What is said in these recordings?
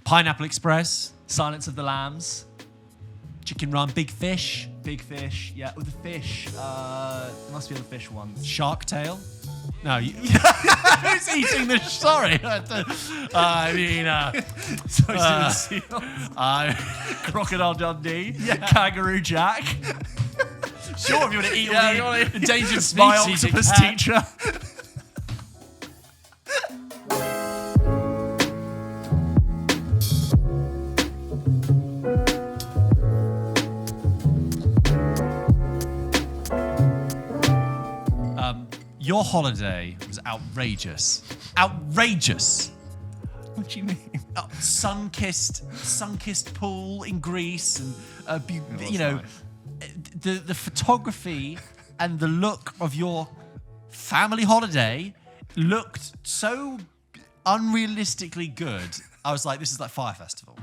Pineapple Express. Silence of the Lambs. Chicken Run. Big Fish. Big Fish. Yeah, with the fish. Must be the fish one. Shark Tale. No, who's eating the? Sorry, I mean, Crocodile Dundee. Yeah. Kangaroo Jack. Sure, if you want to eat all the endangered species, My octopus teacher. Your holiday was outrageous. Outrageous. What do you mean? Sun-kissed pool in Greece, and Nice. the photography and the look of your family holiday looked so unrealistically good. I was like, this is like Fire Festival.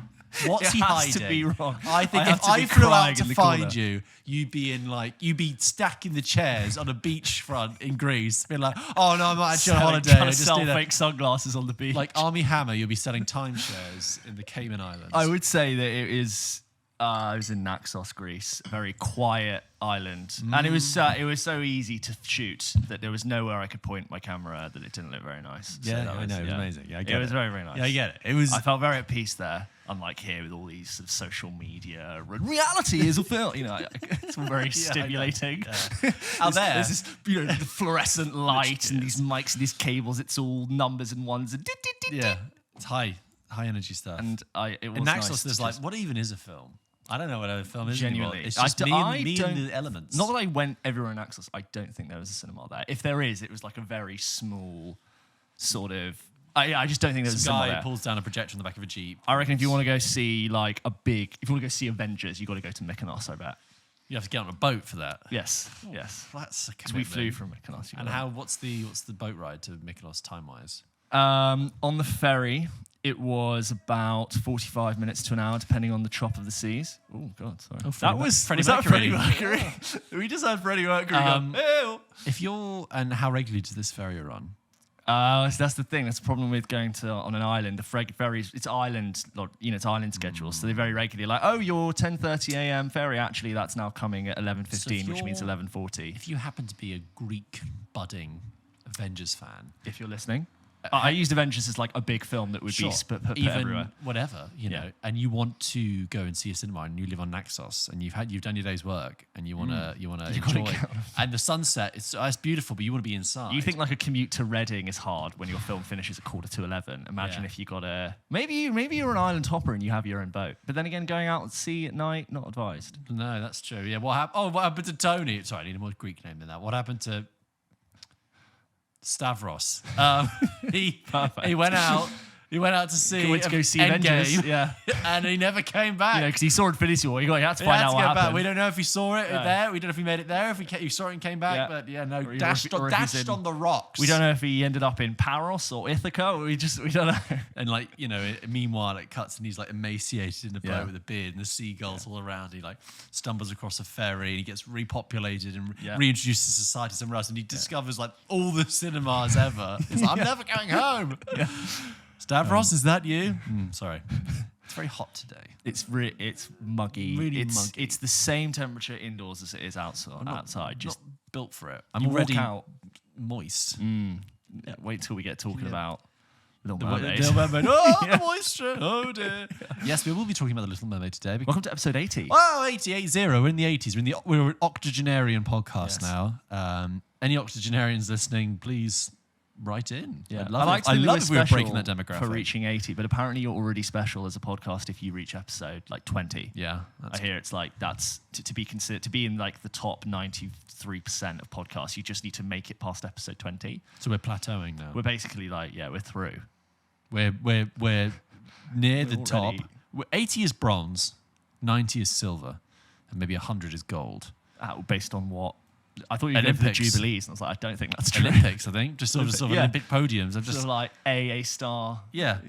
What's he hiding? To be wrong. I think if I flew out to find you, you'd be stacking the chairs on a beachfront in Greece, being like, "Oh no, I'm not actually on holiday. I just sell did fake sunglasses on the beach." Like Army Hammer, you'll be selling timeshares in the Cayman Islands. I would say that it is. I was in Naxos, Greece, a very quiet island, and it was so easy to shoot that there was nowhere I could point my camera that it didn't look very nice. Yeah, I know, it was amazing. Yeah, I get it was very, very nice. Yeah, I get it. I felt very at peace there. Unlike here with all these sort of social media, reality is a film. It's all very stimulating. Yeah. Out there, there's this, the fluorescent light and these mics and these cables. It's all numbers and ones and yeah, it's high energy stuff. And it was in Naxos, nice there's like, what even is a film? I don't know what a film is genuinely. anymore. It's just me and the elements. Not that I went everywhere in Naxos. I don't think there was a cinema there. If there is, it was like a very small sort of. I just don't think there's a cinema there. Pulls down a projector on the back of a Jeep. I reckon if you want to go see if you want to go see Avengers, you got to go to Mykonos. I bet. You have to get on a boat for that. Yes. That's a commitment. We flew from Mykonos. And what's the boat ride to Mykonos time wise? On the ferry, it was about 45 minutes to an hour, depending on the trop of the seas. Oh God, sorry. Freddie Mercury. We just had Freddie Mercury. And how regularly does this ferry run? So that's the thing. That's the problem with going on an island. The ferries, it's island, it's island schedule. So they're very regularly like, oh, your 10:30 a.m. ferry. Actually, that's now coming at 11:15, which means 11:40. If you happen to be a Greek budding Avengers fan, if you're listening. I used Avengers as like a big film that would be put everywhere. Whatever, know, and you want to go and see a cinema, and you live on Naxos, and you've done your day's work, and you wanna enjoy. And the sunset, it's beautiful, but you want to be inside. You think like a commute to Reading is hard when your film finishes at 10:45. Imagine if you got maybe you're an island hopper and you have your own boat, but then again, going out at sea at night, not advised. No, that's true. Yeah, what happened to Tony? Sorry, I need a more Greek name than that. What happened to Stavros? He went out. He went out to see. He went to go see Avengers. Yeah, and he never came back. Because he saw Infinity War. You had to find out what happened. Back. We don't know if he saw it there. We don't know if he made it there. If he saw it and came back, but dashed on the rocks. We don't know if he ended up in Paros or Ithaca. We don't know. And meanwhile, it cuts and he's like emaciated in the boat with a beard and the seagulls all around. He stumbles across a ferry and he gets repopulated and reintroduced to society somewhere else. And he discovers all the cinemas ever. He's like, I'm never going home. Yeah. Stavros, is that you? Sorry. It's very hot today. It's muggy. Really muggy. It's the same temperature indoors as it is outside. Just not built for it. I'm already moist. Yeah, wait till we get talking about Little Mermaid. Little Mermaid. Oh, the moisture. Oh, dear. Yes, we will be talking about the Little Mermaid today. Welcome to episode 80. Oh, 80. We're in the 80s. We're an octogenarian podcast now. Any octogenarians listening, please write in. Yeah. I love if we were breaking that demographic. For reaching 80, but apparently you're already special as a podcast if you reach episode 20. Yeah. I hear it's that's to be considered to be in the top 93% of podcasts. You just need to make it past episode 20. So we're plateauing now. We're basically we're through. We're near the top. 80 is bronze, 90 is silver, and maybe 100 is gold. Based on what? I thought you were going for the Jubilees, and I was like, I don't think that's true. Olympics, I think. Just sort of Olympic podiums. I'm just sort of like A star. Yeah.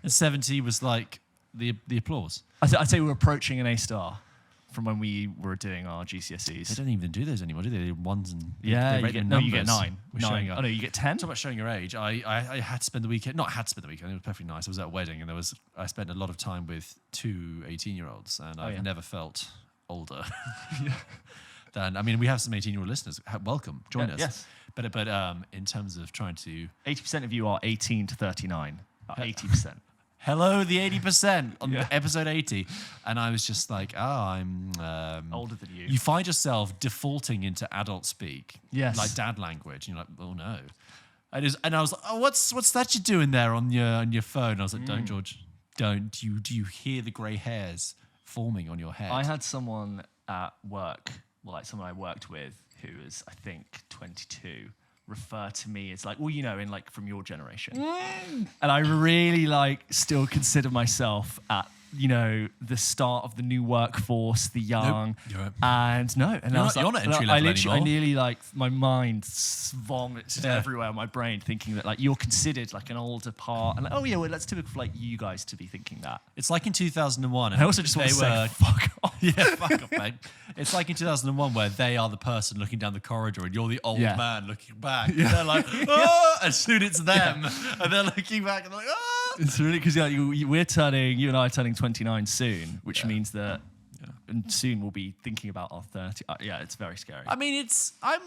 And 70 was like the applause. I'd say we're approaching an A star. from when we were doing our GCSEs. They don't even do those anymore, do they? They're ones and Yeah, they you get, numbers. you get 9. We're showing up. Oh no, you get 10? Talk about showing your age. I had to spend the weekend. Not had to spend the weekend. It was perfectly nice. I was at a wedding, and I spent a lot of time with 2 18-year-olds, and I've never felt older. I mean, we have some 18-year-old listeners. Welcome, join us. Yes. But in terms of trying to 80% of you are 18 to 39. 80%. hello, the 80% on episode 80, and I was just like, I'm older than you. You find yourself defaulting into adult speak, Yes, like dad language. And you're like, oh no. And I was like, oh, what's that you're doing there on your phone? And I was like, don't, George, don't. Do you hear the grey hairs forming on your head? I had someone at work, like someone I worked with, who was, I think, 22, refer to me as like, well, you know, in like from your generation. And I really like still consider myself at, you know, the start of the new workforce, the young. Nope. And no. And you're not entry level anymore. I nearly like, my mind vomits everywhere in my brain thinking that like you're considered like an older part. And like, oh yeah, well, that's typical for like you guys to be thinking that. It's like in 2001. And I also just want to say, fuck off. Yeah, fuck off, mate. It's like in 2001 where they are the person looking down the corridor and you're the old man looking back. And they're like, oh, and soon it's them. And they're looking back and they're like, oh. It's really because you and I are turning 29 soon, which means that and soon we'll be thinking about our 30. Yeah, it's very scary. I mean, I'm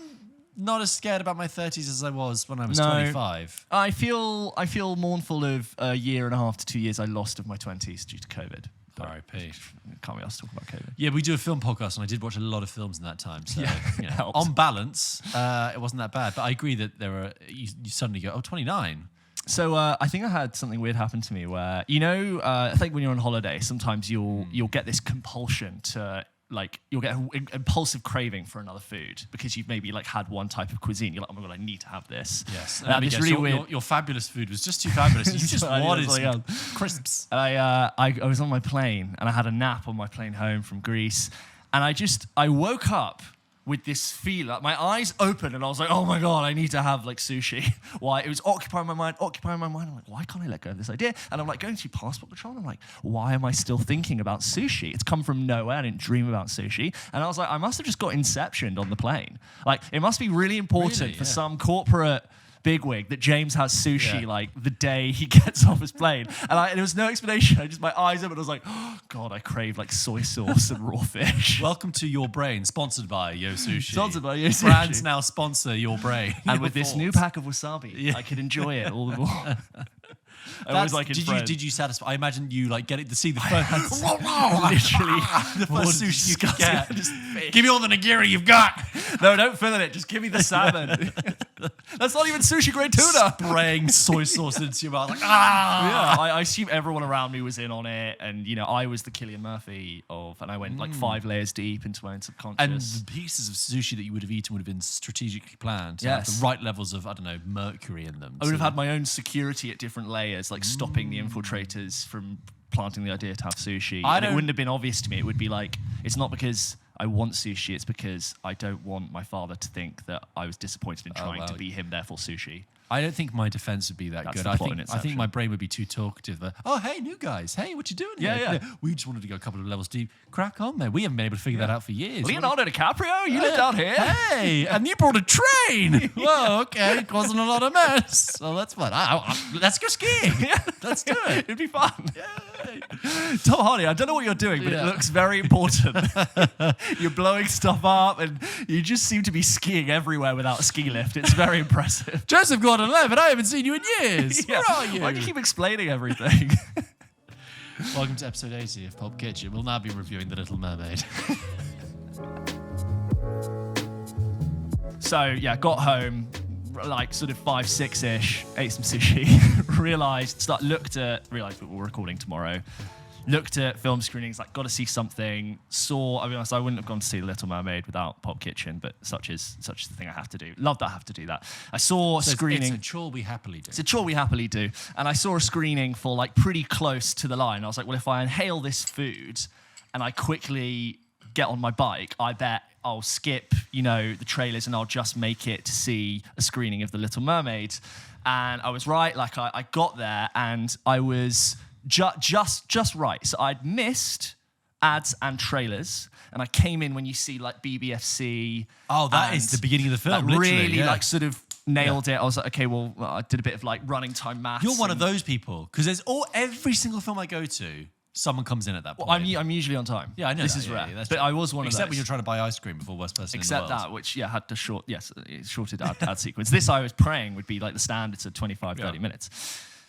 not as scared about my 30s as I was when I was 25. I feel mournful of a year and a half to 2 years I lost of my 20s due to COVID. R.I.P. Can't be asked to talk about COVID. Yeah, we do a film podcast, and I did watch a lot of films in that time. So, you know, on balance, it wasn't that bad. But I agree that there are. You suddenly go, 29. So I think I had something weird happen to me where, you know, I think when you're on holiday, sometimes you'll get this compulsion to, like, you'll get an impulsive craving for another food because you've maybe like had one type of cuisine. You're like, oh my God, I need to have this. Yes. It's really weird. Your fabulous food was just too fabulous. You just wanted some crisps. And I was on my plane and I had a nap on my plane home from Greece. And I woke up with this feel, like my eyes opened and I was like, oh my God, I need to have like sushi. Why? It was occupying my mind. I'm like, why can't I let go of this idea? And I'm like going through passport control and I'm like, why am I still thinking about sushi? It's come from nowhere. I didn't dream about sushi. And I was like, I must have just got inceptioned on the plane. Like it must be really important for some corporate bigwig that James has sushi like the day he gets off his plane. And there was no explanation. My eyes opened. I was like, oh God, I crave like soy sauce and raw fish. Welcome to Your Brain, sponsored by Yo Sushi. Sponsored by Yo Sushi. Brands now sponsor Your Brain. And with this new pack of wasabi, I could enjoy it all the more. Did you satisfy? I imagine you like get it to see the first, literally the first sushi you could get. Give me all the nigiri you've got. No, don't fill it. Just give me the salmon. That's not even sushi grade tuna. Spraying soy sauce into your mouth. Like, ah. Yeah, I assume everyone around me was in on it, and you know I was the Cillian Murphy and I went like 5 layers deep into my own subconscious. And the pieces of sushi that you would have eaten would have been strategically planned to have the right levels of mercury in them. I would have had my own security at different layers, like stopping the infiltrators from planting the idea to have sushi. And it wouldn't have been obvious to me. It would be like, it's not because I want sushi, it's because I don't want my father to think that I was disappointed in trying to be him, therefore sushi. I don't think my defense would be that good. I think my brain would be too talkative. Oh, hey, new guys. Hey, what you doing here? Yeah. We just wanted to go a couple of levels deep. Crack on, man. We haven't been able to figure that out for years. Leonardo DiCaprio, you live down here. Hey, and you brought a train. Whoa, okay. Causing a lot of mess. Well, that's fun. Let's go skiing. Let's do it. It'd be fun. Yay. Tom Hardy, I don't know what you're doing, but it looks very important. You're blowing stuff up and you just seem to be skiing everywhere without a ski lift. It's very impressive. Joseph Gordon-Levitt, I haven't seen you in years. Where are you? Why do you keep explaining everything? Welcome to episode 80 of PULP Kitchen. We'll now be reviewing The Little Mermaid. So, got home, like sort of 5, 6-ish, ate some sushi, realised that we're recording tomorrow. Looked at film screenings, like got to see something. I wouldn't have gone to see The Little Mermaid without PULP Kitchen, but such is the thing I have to do. Love that I have to do that. I saw a screening. It's a chore we happily do. It's a chore we happily do. And I saw a screening for like pretty close to the line. I was like, well, if I inhale this food and I quickly get on my bike, I bet I'll skip, the trailers and I'll just make it to see a screening of The Little Mermaid. And I was right. Like I got there and I was just right. So I'd missed ads and trailers, and I came in when you see like BBFC. Oh, that is the beginning of the film. Like, literally, really yeah. like sort of nailed it. I was like, okay, well, I did a bit of like running time maths. You're one of those people because every single film I go to, someone comes in at that point. Well, I'm usually on time. Yeah, I know this that, is yeah, rare. Yeah, that's but true. I was one of those. Except when you're trying to buy ice cream before worst person Except in the world. that, which had to shorted ad sequence. This I was praying would be like the standards of 25, 30 minutes.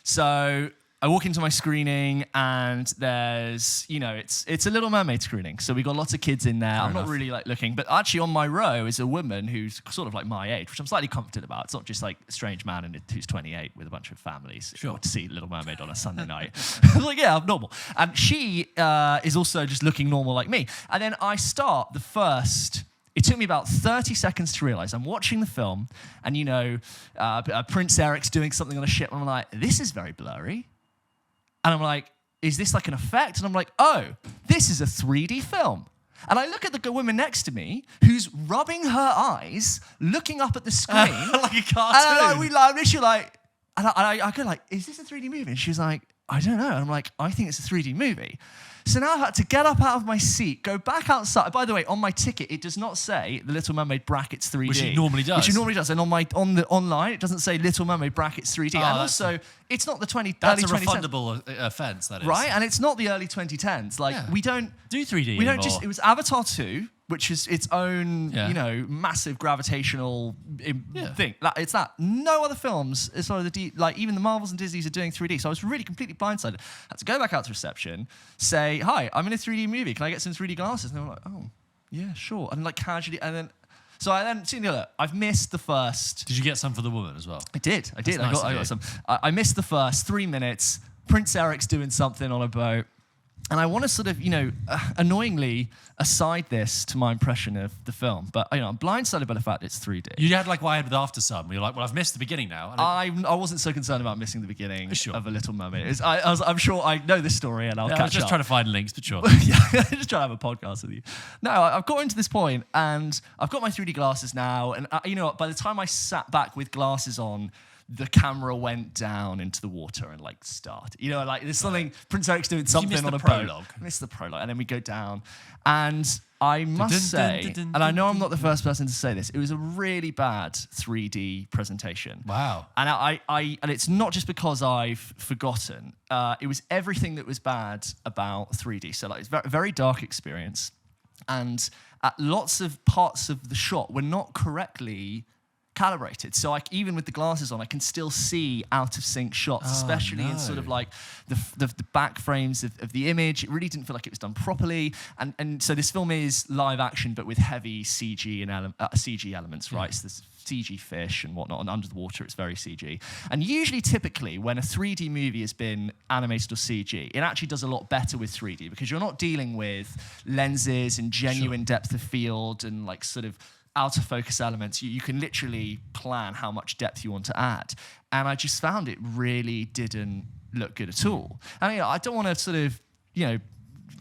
So I walk into my screening and there's, it's a Little Mermaid screening. So we got lots of kids in there. I'm not really like looking, but actually on my row is a woman who's sort of like my age, which I'm slightly confident about. It's not just like a strange man who's 28 with a bunch of families to see Little Mermaid on a Sunday night. I was like, yeah, I'm normal. And she is also just looking normal like me. And then I start it took me about 30 seconds to realize I'm watching the film and, Prince Eric's doing something on a ship. And I'm like, this is very blurry. And I'm like, is this like an effect? And I'm like, oh, this is a 3D film. And I look at the woman next to me who's rubbing her eyes, looking up at the screen. Like a cartoon. And I'm literally like, I go like, is this a 3D movie? And she was like, I don't know. And I'm like, I think it's a 3D movie. So now I had to get up out of my seat, go back outside. By the way, on my ticket, it does not say The Little Mermaid brackets 3D. Which it normally does. And on the online, it doesn't say Little Mermaid brackets 3D. And also, it's not the early 2010s. That's a refundable offence, that is. Right? And it's not the early 2010s. Like, we don't do 3D We anymore. don't just... It was Avatar 2, which is its own, massive gravitational thing. It's that. No other films, as far as even the Marvels and Disneys are doing 3D. So I was really completely blindsided. I had to go back out to reception, say, hi, I'm in a 3D movie. Can I get some 3D glasses? And they were like, oh, yeah, sure. And like casually, and then... So I've missed the first... Did you get some for the woman as well? I did. I Nice got some. I missed the first 3 minutes. Prince Eric's doing something on a boat. And I want to sort of, annoyingly aside this to my impression of the film. But, I'm blindsided by the fact it's 3D. You had like what I had with After Sun. You're like, well, I've missed the beginning now. And I wasn't so concerned about missing the beginning Sure. of A Little Mermaid. I'm sure I know this story and I'll catch up. I was just trying to find links, but sure. Yeah, just trying to have a podcast with you. No, I've gotten to this point and I've got my 3D glasses now. And, by the time I sat back with glasses on, the camera went down into the water and like started. There's something, Prince Eric's doing something on a prologue. boat. I missed the prologue. And then we go down. And I must say, and I know I'm not the first person to say this, it was a really bad 3D presentation. Wow. And and it's not just because I've forgotten. It was everything that was bad about 3D. So like it's a very dark experience. And lots of parts of the shot were not correctly calibrated. So even with the glasses on, I can still see out of sync shots, especially in sort of like the back frames of the image. It really didn't feel like it was done properly. And so this film is live action, but with heavy CG and CG elements, right? So there's CG fish and whatnot, and under the water it's very CG. And usually, typically, when a 3D movie has been animated or CG, it actually does a lot better with 3D because you're not dealing with lenses and genuine depth of field and like sort of out of focus elements. You can literally plan how much depth you want to add. And I just found it really didn't look good at all. And I don't want to sort of,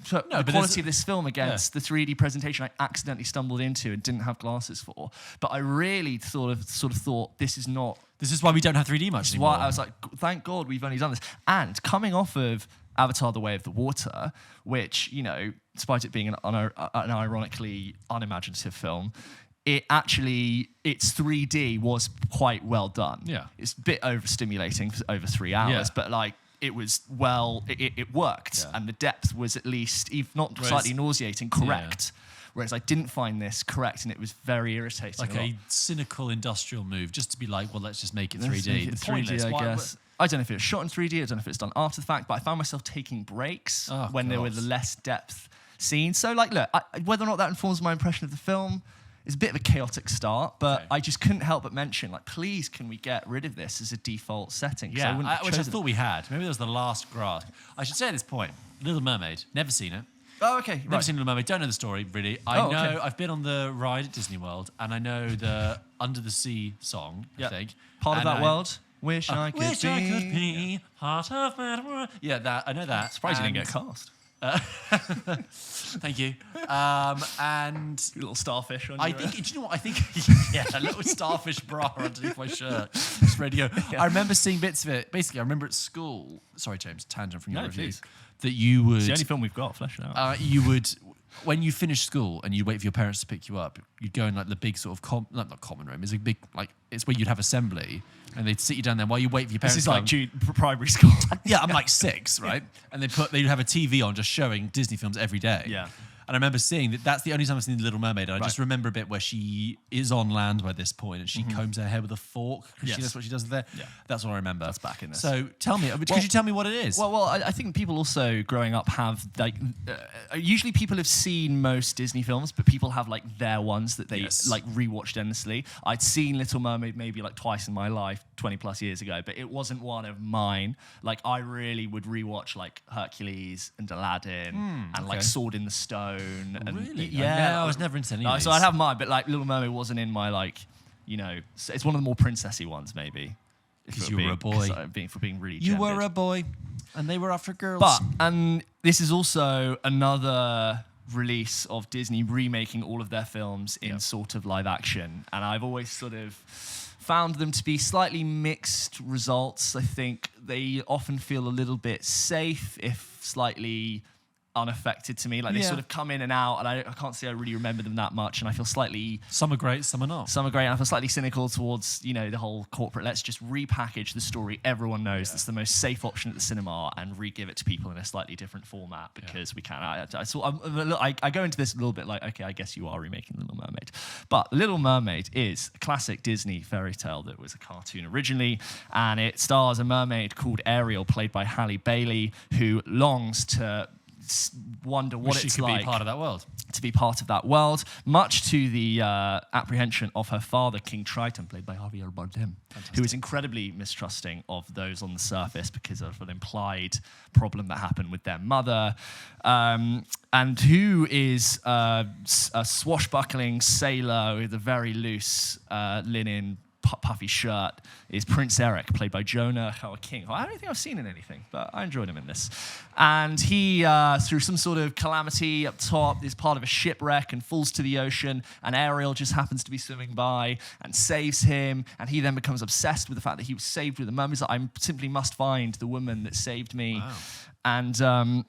put the quality of this film against the 3D presentation I accidentally stumbled into and didn't have glasses for. But I really sort of thought this is why we don't have 3D much anymore. Why I was like, thank God we've only done this. And coming off of Avatar: The Way of the Water, which, despite it being an ironically unimaginative film, its 3D was quite well done. Yeah. It's a bit overstimulating for over 3 hours, but like it was it worked. Yeah. And the depth was at least, if not slightly nauseating, correct. Yeah. Whereas I didn't find this correct and it was very irritating. Like a cynical industrial move, just to be like, well, let's just make it 3D. It's 3D, I guess. I don't know if it was shot in 3D, I don't know if it's done after the fact, but I found myself taking breaks when there were the less depth scenes. So like, look, whether or not that informs my impression of the film, it's a bit of a chaotic start, but I just couldn't help but mention, like, please, can we get rid of this as a default setting? Yeah, which I thought we had. Maybe that was the last grasp. I should say at this point, Little Mermaid, never seen it. Oh, okay. Never seen Little Mermaid, don't know the story, really. I know, I've been on the ride at Disney World, and I know the Under the Sea song, I think. Part of that world. Wish I could be part of that world. Yeah, I know that. Surprised you didn't get cast. Thank you. And a little starfish on do you know what? I think, a little starfish bra underneath my shirt. Just ready to go. I remember seeing bits of it. Basically, I remember at school. Sorry, James, tangent from your review. Please. that you would. It's the only film we've got. Flesh it out. You would. When you finish school and you wait for your parents to pick you up, you'd go in like the big sort of not common room. It's a big it's where you'd have assembly, and they'd sit you down there while you wait for your parents. This is like primary school. Yeah, I'm like 6, right? And they'd have a TV on just showing Disney films every day. Yeah. And I remember seeing that's the only time I've seen The Little Mermaid. And I just remember a bit where she is on land by this point and she combs her hair with a fork. Yes. That's what she does there. Yeah. That's what I remember. That's back in this. So tell me, could you tell me what it is? Well, I think people also growing up have usually people have seen most Disney films, but people have like their ones that they like rewatched endlessly. I'd seen Little Mermaid maybe like twice in my life, 20 plus years ago, but it wasn't one of mine. Like I really would rewatch like Hercules and Aladdin and like Sword in the Stone. And really? Yeah, I was never into any of these. So I'd have mine, but like Little Mermaid wasn't in my like, it's one of the more princessy ones maybe. Because you were a boy. For being really You gendered. were a boy, and they were after girls. But, and this is also another release of Disney remaking all of their films in sort of live action. And I've always sort of found them to be slightly mixed results. I think they often feel a little bit safe, if slightly unaffected to me. Like they sort of come in and out, and I can't say I really remember them that much, and I feel slightly... Some are great, some are not. Some are great, and I feel slightly cynical towards, the whole corporate, let's just repackage the story everyone knows that's the most safe option at the cinema and re-give it to people in a slightly different format because we can. I go into this a little bit like, okay, I guess you are remaking Little Mermaid. But Little Mermaid is a classic Disney fairy tale that was a cartoon originally, and it stars a mermaid called Ariel, played by Halle Bailey, who longs to wonder what it's like to be part of that world. To be part of that world, much to the apprehension of her father, King Triton, played by Javier Bardem, who is incredibly mistrusting of those on the surface because of an implied problem that happened with their mother, and who is a swashbuckling sailor with a very loose linen puffy shirt is Prince Eric, played by Jonah King. I don't think I've seen in anything, but I enjoyed him in this. And he, through some sort of calamity up top, is part of a shipwreck and falls to the ocean, and Ariel just happens to be swimming by and saves him, and he then becomes obsessed with the fact that he was saved with a mermaid. He's like, I simply must find the woman that saved me. Wow. And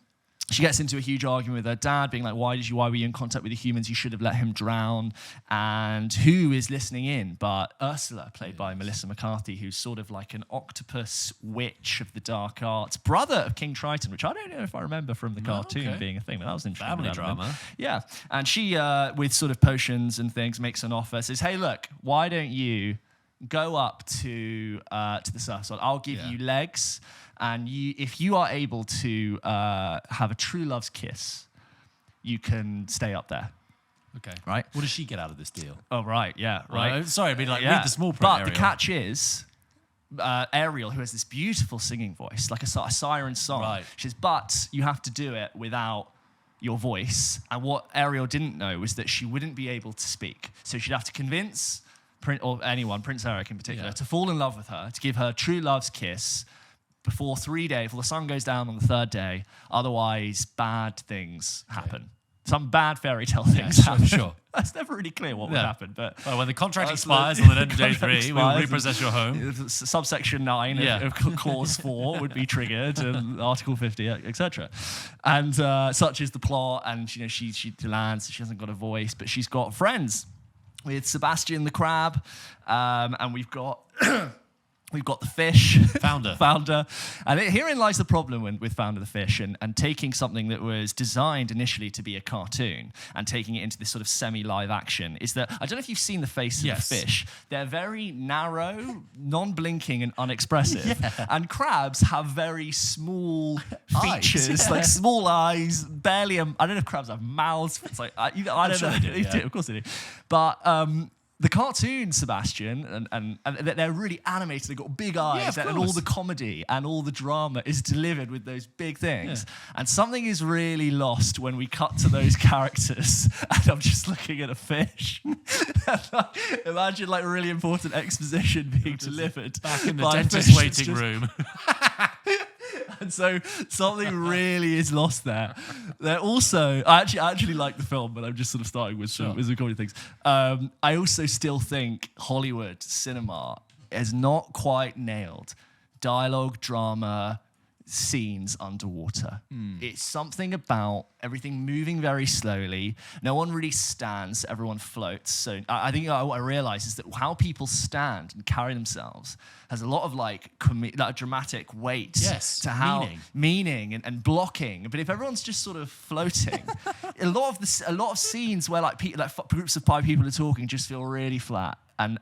she gets into a huge argument with her dad, being like, why were you in contact with the humans? You should have let him drown. And who is listening in but Ursula, played by Melissa McCarthy, who's sort of like an octopus witch of the dark arts, brother of King Triton, which I don't know if I remember from the cartoon being a thing, but that was interesting. Family drama. Yeah. And she, with sort of potions and things, makes an offer, says, hey, look, why don't you go up to the surface? I'll give you legs, and if you are able to have a true love's kiss, you can stay up there. Okay. Right? What does she get out of this deal? Oh, right. Yeah. Right. Sorry, I mean, like, read the small print, But Ariel. the catch is, Ariel, who has this beautiful singing voice, like a siren song, she says, but you have to do it without your voice. And what Ariel didn't know was that she wouldn't be able to speak. So she'd have to convince Prince Eric in particular, to fall in love with her, to give her true love's kiss before the sun goes down on the third day. Otherwise, bad things happen. Some bad fairy tale things happen. Sure. That's never really clear what would happen. But when the contract expires on the end of day 3, we'll repossess your home. Subsection 9 of clause 4 would be triggered, and Article 50, etc. And such is the plot. And she lands. She hasn't got a voice, but she's got friends with Sebastian the crab, and we've got the fish. Founder. And herein lies the problem with Founder the fish and taking something that was designed initially to be a cartoon and taking it into this sort of semi-live action, is that, I don't know if you've seen the face of the fish. They're very narrow, non-blinking and unexpressive. And crabs have very small features, like small eyes, barely, I don't know if crabs have mouths. It's like, I don't know. They do, of course they do. But the cartoon Sebastian, and they're really animated. They've got big eyes, and all the comedy and all the drama is delivered with those big things. And something is really lost when we cut to those characters, and I'm just looking at a fish. Imagine like really important exposition being delivered back in the dentist waiting room. And so something really is lost there. They're also, I actually like the film, but I'm just sort of starting with some comedy things. I also still think Hollywood cinema has not quite nailed dialogue, drama, scenes underwater. It's something about everything moving very slowly. No one really stands, everyone floats. So I think what I realize is that how people stand and carry themselves has a lot of like dramatic weight to how meaning and blocking. But if everyone's just sort of floating, a lot of scenes where like groups of 5 people are talking just feel really flat. And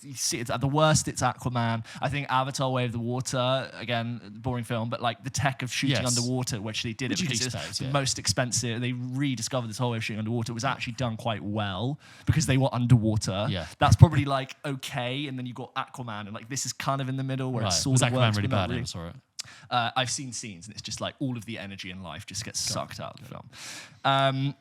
you see it's at the worst, it's Aquaman. I think Avatar: Way of the Water, again, boring film, but like the tech of shooting underwater, which they did it because it's the most expensive. They rediscovered this whole way of shooting underwater. It was actually done quite well because they were underwater. Yeah. That's probably like okay, and then you got Aquaman, and like this is kind of in the middle where it's sort of Aquaman really bad? I saw it. I've seen scenes, and it's just like all of the energy and life just gets sucked out of the film.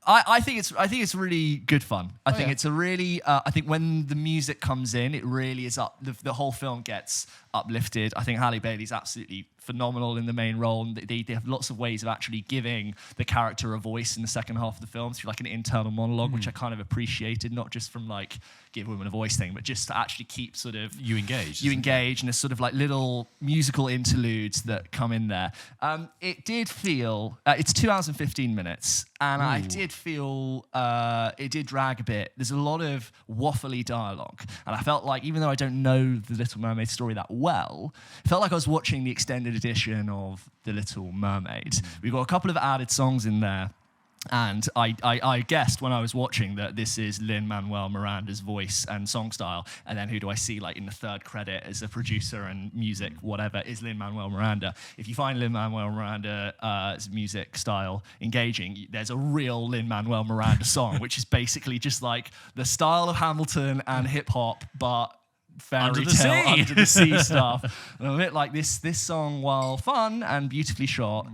I think it's really good fun. I think it's a really. I think when the music comes in, it really is up. The whole film gets uplifted. I think Halle Bailey's absolutely phenomenal in the main role. And they have lots of ways of actually giving the character a voice in the second half of the film through like an internal monologue, which I kind of appreciated, not just from like give women a voice thing, but just to actually keep sort of you engage, and there's sort of like little musical interludes that come in there. It did feel it's 2 hours and 15 minutes, and I did feel it did drag a bit. There's a lot of waffly dialogue, and I felt like even though I don't know the Little Mermaid story that well, it felt like I was watching the extended edition of The Little Mermaid. We've got a couple of added songs in there. And I guessed when I was watching that this is Lin-Manuel Miranda's voice and song style. And then who do I see like in the third credit as a producer and music, whatever, is Lin-Manuel Miranda. If you find Lin-Manuel Miranda's music style engaging, there's a real Lin-Manuel Miranda song, which is basically just like the style of Hamilton and hip hop, but fairy tale under the sea stuff. And a bit like this song, while fun and beautifully shot,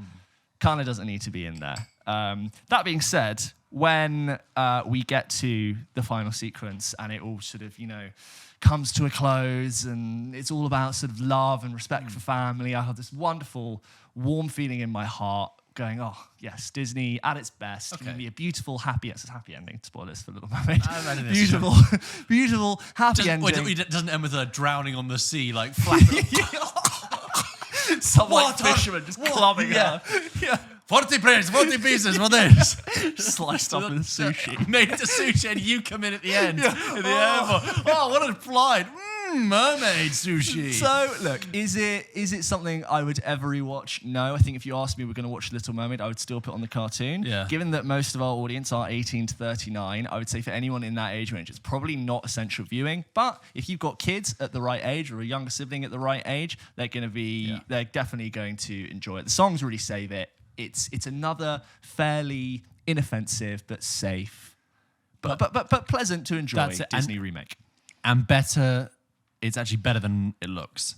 kind of doesn't need to be in there. That being said, when we get to the final sequence and it all sort of, comes to a close and it's all about sort of love and respect for family, I have this wonderful, warm feeling in my heart going, oh, yes, Disney at its best. Okay. It's going to be a beautiful, happy ending. Spoilers for Little Mermaid. Beautiful, happy ending. It doesn't end with her drowning on the sea, like flapping. Some like fisherman just clubbing her. Yeah. 40 pieces for this. Sliced up with sushi. Made it to sushi and you come in at the end. In the airport. Oh, what a flight. Mermaid sushi. So, look, is it something I would ever rewatch? No. I think if you asked me we're going to watch Little Mermaid, I would still put on the cartoon. Yeah. Given that most of our audience are 18 to 39, I would say for anyone in that age range, it's probably not essential viewing. But if you've got kids at the right age or a younger sibling at the right age, they're definitely going to enjoy it. The songs really save it. It's another fairly inoffensive but safe, but pleasant to enjoy Disney remake. And better, it's actually better than it looks.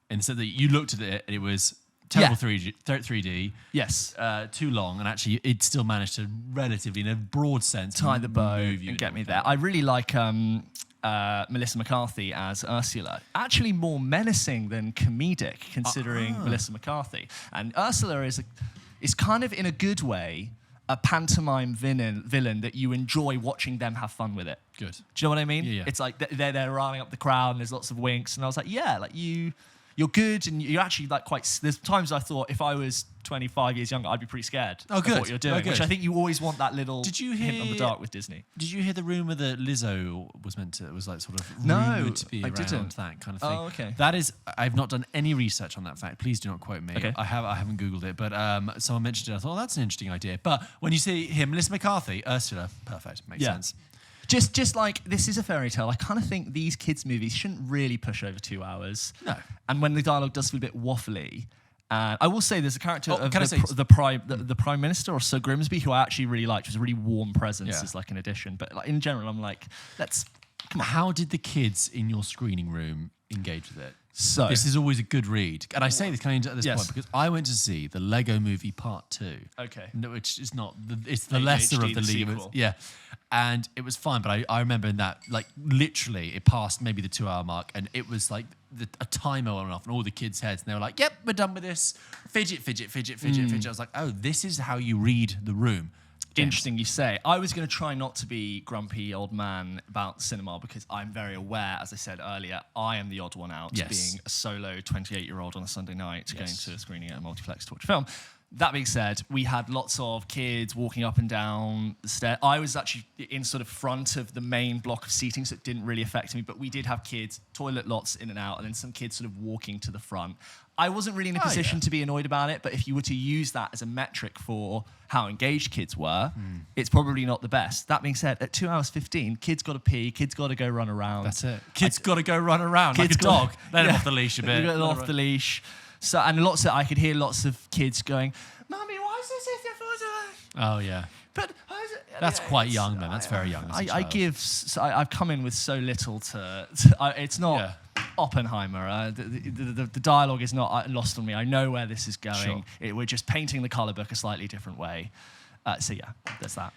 Instead that you looked at it and it was terrible 3D. Yes. Too long, and actually it still managed to relatively, in a broad sense, tie the bow and get me there. I really like Melissa McCarthy as Ursula. Actually more menacing than comedic, considering Melissa McCarthy. And Ursula is kind of, in a good way, a pantomime villain that you enjoy watching them have fun with it. Good. Do you know what I mean? Yeah. It's like they're riling up the crowd and there's lots of winks. And I was like, yeah, like you're good, and you're actually like quite. There's times I thought if I was 25 years younger, I'd be pretty scared of what you're doing. Which I think you always want that little hint on the dark with Disney. Did you hear the rumor that Lizzo was like sort of rumored to be around that kind of thing? Oh, okay. That is, I've not done any research on that fact. Please do not quote me. Okay. I haven't Googled it, but someone mentioned it. I thought, oh, that's an interesting idea. But when you see him, Melissa McCarthy, Ursula, perfect, makes sense. Just like, this is a fairy tale. I kind of think these kids' movies shouldn't really push over 2 hours. No. And when the dialogue does feel a bit waffly, I will say there's a character of the Prime Minister, or Sir Grimsby, who I actually really liked. Was a really warm presence as like an addition. But like, in general, I'm like, come on. How did the kids in your screening room engage with it? So this is always a good read, and I say this kind of at this point because I went to see the Lego Movie Part 2. Okay, which is not it's the lesser of the Lego. Yeah, and it was fine, but I remember in that, like, literally it passed maybe the 2 hour mark, and it was like a timer went off, and all the kids' heads, and they were like, "Yep, we're done with this." Fidget. I was like, "Oh, this is how you read the room." interesting you say. I was going to try not to be grumpy old man about cinema because I'm very aware, as I said earlier, I am the odd one out, being a solo 28-year-old on a Sunday night going to a screening at a multiplex to watch a film. That being said, we had lots of kids walking up and down the stairs. I was actually in sort of front of the main block of seating, so it didn't really affect me, but we did have kids, toilet lots in and out, and then some kids sort of walking to the front. I wasn't really in a position to be annoyed about it, but if you were to use that as a metric for how engaged kids were, it's probably not the best. That being said, at 2 hours 15, kids got to pee, kids got to go run around. That's it. Kids got to go run around like a dog. Let them off the leash a bit. Let them off the leash. So, and I could hear lots of kids going, "Mommy, why is this in your photo?" Oh yeah. But that's quite young, then. That's very young. I've come in with so little to it's not Oppenheimer. The dialogue is not lost on me. I know where this is going. Sure. We're just painting the colour book a slightly different way. So yeah, there's that.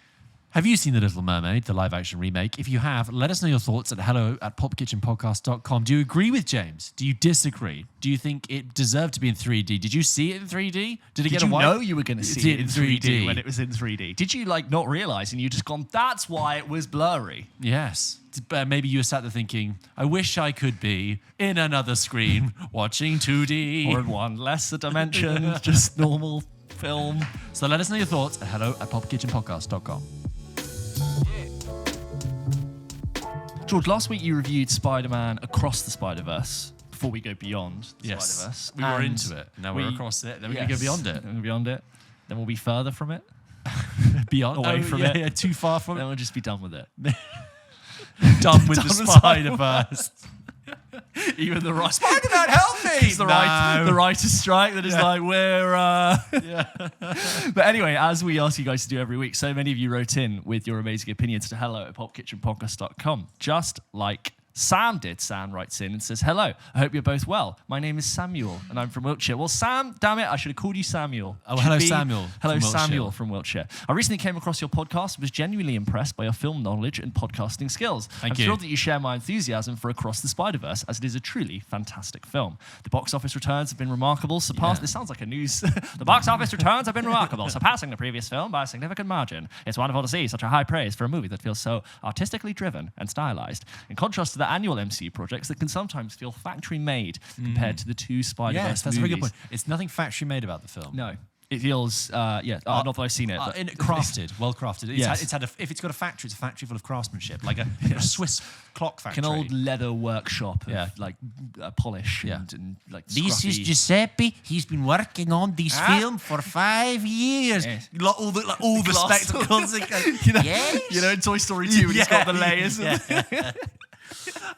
Have you seen The Little Mermaid, the live-action remake? If you have, let us know your thoughts at hello@pulpkitchenpodcast.com. Do you agree with James? Do you disagree? Do you think it deserved to be in 3D? Did you see it in 3D? Did you know you were going to see it in 3D when it was in 3D? Did you not realise and you just gone, that's why it was blurry? Yes. Maybe you were sat there thinking, I wish I could be in another screen watching 2D. Or in one lesser dimension, just normal film. So let us know your thoughts at hello@pulpkitchenpodcast.com. George, last week you reviewed Spider-Man Across the Spider-Verse before we go beyond the Spider-Verse. We were into it. Now we're across it. Then we're going to go beyond it. Then we're beyond it. Then we'll be further from it. Beyond? Away from it. Yeah, too far from it. Then we'll just be done with it. Done with the Spider-Verse. Even the right Spider-Man, help me! It's the writer's strike that is like, we're... But anyway, as we ask you guys to do every week, so many of you wrote in with your amazing opinions to hello@pulpkitchenpodcast.com, just like Sam did. Sam writes in and says, "Hello, I hope you're both well. My name is Samuel and I'm from Wiltshire." Well, Sam, damn it, I should have called you Samuel. Oh, hello, Samuel. Hello, Samuel from Wiltshire. I recently came across your podcast and was genuinely impressed by your film knowledge and podcasting skills. I'm thrilled that you share my enthusiasm for Across the Spider-Verse, as it is a truly fantastic film. The box office returns have been remarkable. This sounds like a news. The box office returns have been remarkable, surpassing the previous film by a significant margin. It's wonderful to see such a high praise for a movie that feels so artistically driven and stylized. In contrast to the annual MCU projects that can sometimes feel factory-made compared to the two Spider-Verse movies. That's a very good point. It's nothing factory-made about the film. No. It feels, not that I've seen it. But crafted, well crafted. If it's got a factory, it's a factory full of craftsmanship, like a Swiss clock factory. Like an old leather workshop of polish and like This scruffy. is Giuseppe. He's been working on this film for 5 years. Yes. All the spectacles. You know, in Toy Story 2 when he's got the layers.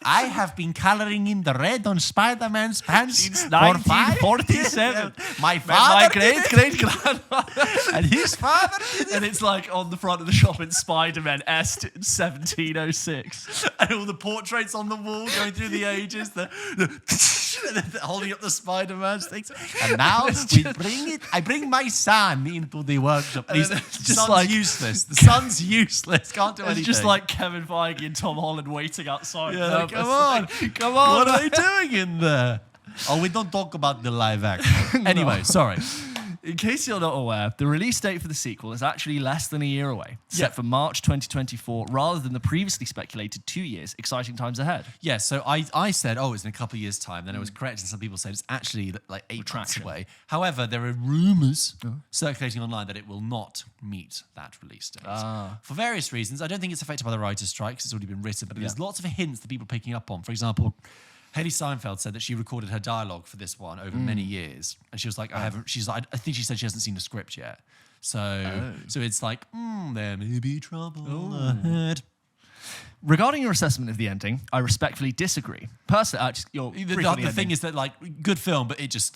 I have been colouring in the red on Spider-Man's pants since for 1947. My father, my great-grandfather, and his father. And it's like on the front of the shop in Spider-Man S 1706, and all the portraits on the wall going through the ages. Holding up the Spider-Man's things. And now I bring my son into the workshop. And he's just like useless. The son's useless. Can't do anything. It's just like Kevin Feige and Tom Holland waiting outside. Yeah, come on. What are they doing in there? Oh, we don't talk about the live action. Anyway, sorry. In case you're not aware, the release date for the sequel is actually less than a year away, set for March 2024, rather than the previously speculated 2 years. Exciting times ahead. Yeah, so I said, it's in a couple of years' time. Then I was correct, and some people said it's actually like 8 months away. However, there are rumours circulating online that it will not meet that release date. For various reasons. I don't think it's affected by the writer's strike, because it's already been written, but there's lots of hints that people are picking up on. For example, Haley Seinfeld said that she recorded her dialogue for this one over many years, and she was like, I think she said she hasn't seen the script yet. So it's like, there may be trouble ahead. Regarding your assessment of the ending, I respectfully disagree. Personally, the thing is that like good film, but it just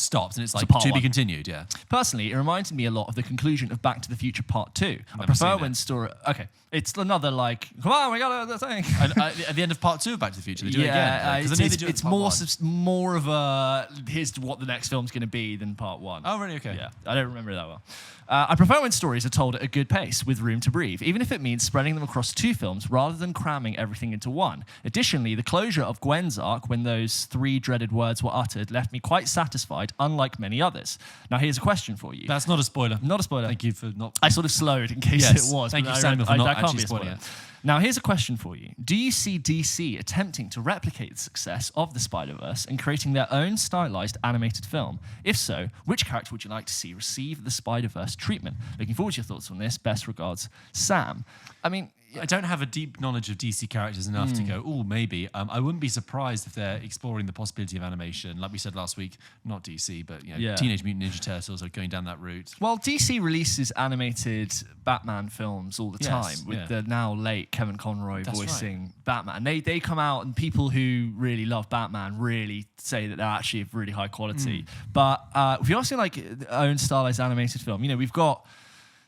stops and it's like to be continued. Yeah. Personally, it reminded me a lot of the conclusion of Back to the Future Part 2. I prefer when story. Okay, it's another like, come on, we got the thing. At the end of Part 2 of Back to the Future, they do it again. It's more of a here's what the next film's going to be than Part 1. Oh, really? Okay. Yeah, I don't remember that well. I prefer when stories are told at a good pace, with room to breathe, even if it means spreading them across 2 films rather than cramming everything into one. Additionally, the closure of Gwen's arc, when those 3 dreaded words were uttered, left me quite satisfied, unlike many others. Now, here's a question for you. That's not a spoiler. Not a spoiler. Thank you for not... I sort of slowed in case it was. Thank you, Samuel, for not actually spoiling it. Now, here's a question for you. Do you see DC attempting to replicate the success of the Spider-Verse and creating their own stylized animated film? If so, which character would you like to see receive the Spider-Verse treatment? Looking forward to your thoughts on this. Best regards, Sam. I mean... I don't have a deep knowledge of DC characters enough to go, oh, maybe. I wouldn't be surprised if they're exploring the possibility of animation. Like we said last week, not DC, but Teenage Mutant Ninja Turtles are going down that route. Well, DC releases animated Batman films all the time with the now late Kevin Conroy voicing Batman. They come out, and people who really love Batman really say that they're actually of really high quality. But if you're asking like own stylized animated film, we've got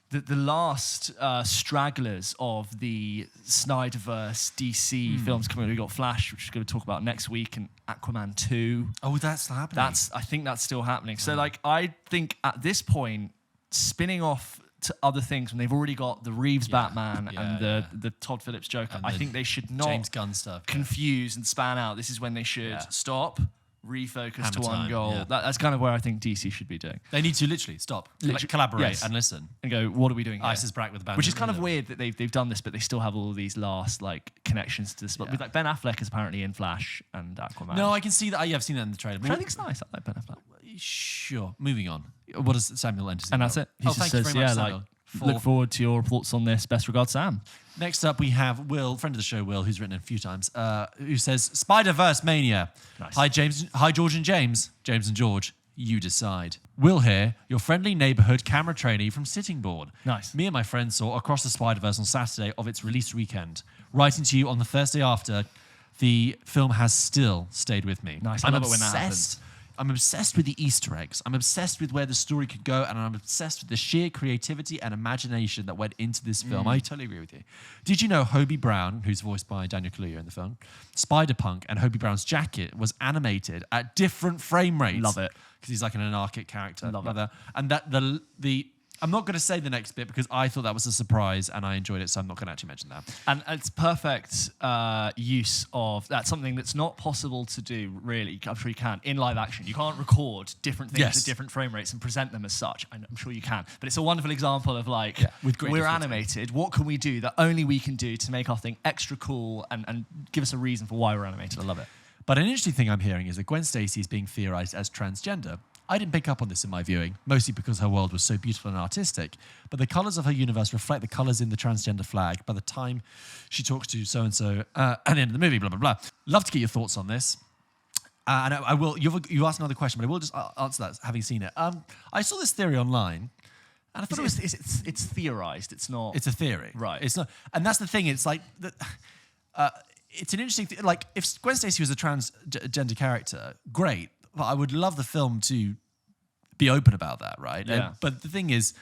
the last stragglers of the Snyderverse DC films coming. We've got Flash, which we're going to talk about next week, and Aquaman 2. Oh, that's happening. I think that's still happening. So, I think at this point, spinning off to other things when they've already got the Reeves Batman and the Todd Phillips Joker, I think they should not James Gunn stuff confuse and span out. This is when they should stop, refocus Hammer to one time, goal. That's kind of where I think DC should be doing. They need to literally stop, collaborate and listen. And go, what are we doing here? Ice is back with the band. Which is kind of weird that they've done this, but they still have all of these last connections to this. With Ben Affleck is apparently in Flash and Aquaman. No, I can see that. I've seen that in the trailer. Which I think it's nice. I like Ben Affleck. Sure. Moving on. What does Samuel enter? And that's it. He just thank says, you very much, Samuel. Look forward to your thoughts on this. Best regards, Sam. Next up, we have Will, friend of the show, Will, who's written it a few times, who says, Spider-Verse Mania. Nice. Hi, George and James. James and George, you decide. Will here, your friendly neighborhood camera trainee from Sitting Board. Nice. Me and my friends saw Across the Spider-Verse on Saturday of its release weekend. Writing to you on the Thursday after, the film has still stayed with me. Nice. I love it when that happens. I'm obsessed with the Easter eggs. I'm obsessed with where the story could go, and I'm obsessed with the sheer creativity and imagination that went into this film. I totally agree with you. Did you know Hobie Brown, who's voiced by Daniel Kaluuya in the film, Spider-Punk and Hobie Brown's jacket was animated at different frame rates? Love it. Because he's like an anarchic character. Love it. And that the I'm not going to say the next bit because I thought that was a surprise and I enjoyed it, so I'm not going to actually mention that. And it's perfect use of that's something that's not possible to do, really. I'm sure you can in live action. You can't record different things at different frame rates and present them as such. I'm sure you can, but it's a wonderful example of with great we're difference. Animated. What can we do that only we can do to make our thing extra cool and give us a reason for why we're animated? I love it. But an interesting thing I'm hearing is that Gwen Stacy is being theorized as transgender. I didn't pick up on this in my viewing, mostly because her world was so beautiful and artistic, but the colours of her universe reflect the colours in the transgender flag by the time she talks to so-and-so at the end of the movie, blah, blah, blah. Love to get your thoughts on this. And I will, you asked another question, but I will just answer that having seen it. I saw this theory online, and I thought it's theorized, it's not... It's a theory. Right. It's not, and that's the thing, it's like... it's an interesting thing. Like, if Gwen Stacy was a transgender character, great. But I would love the film to be open about that, right? Yeah. But the thing is,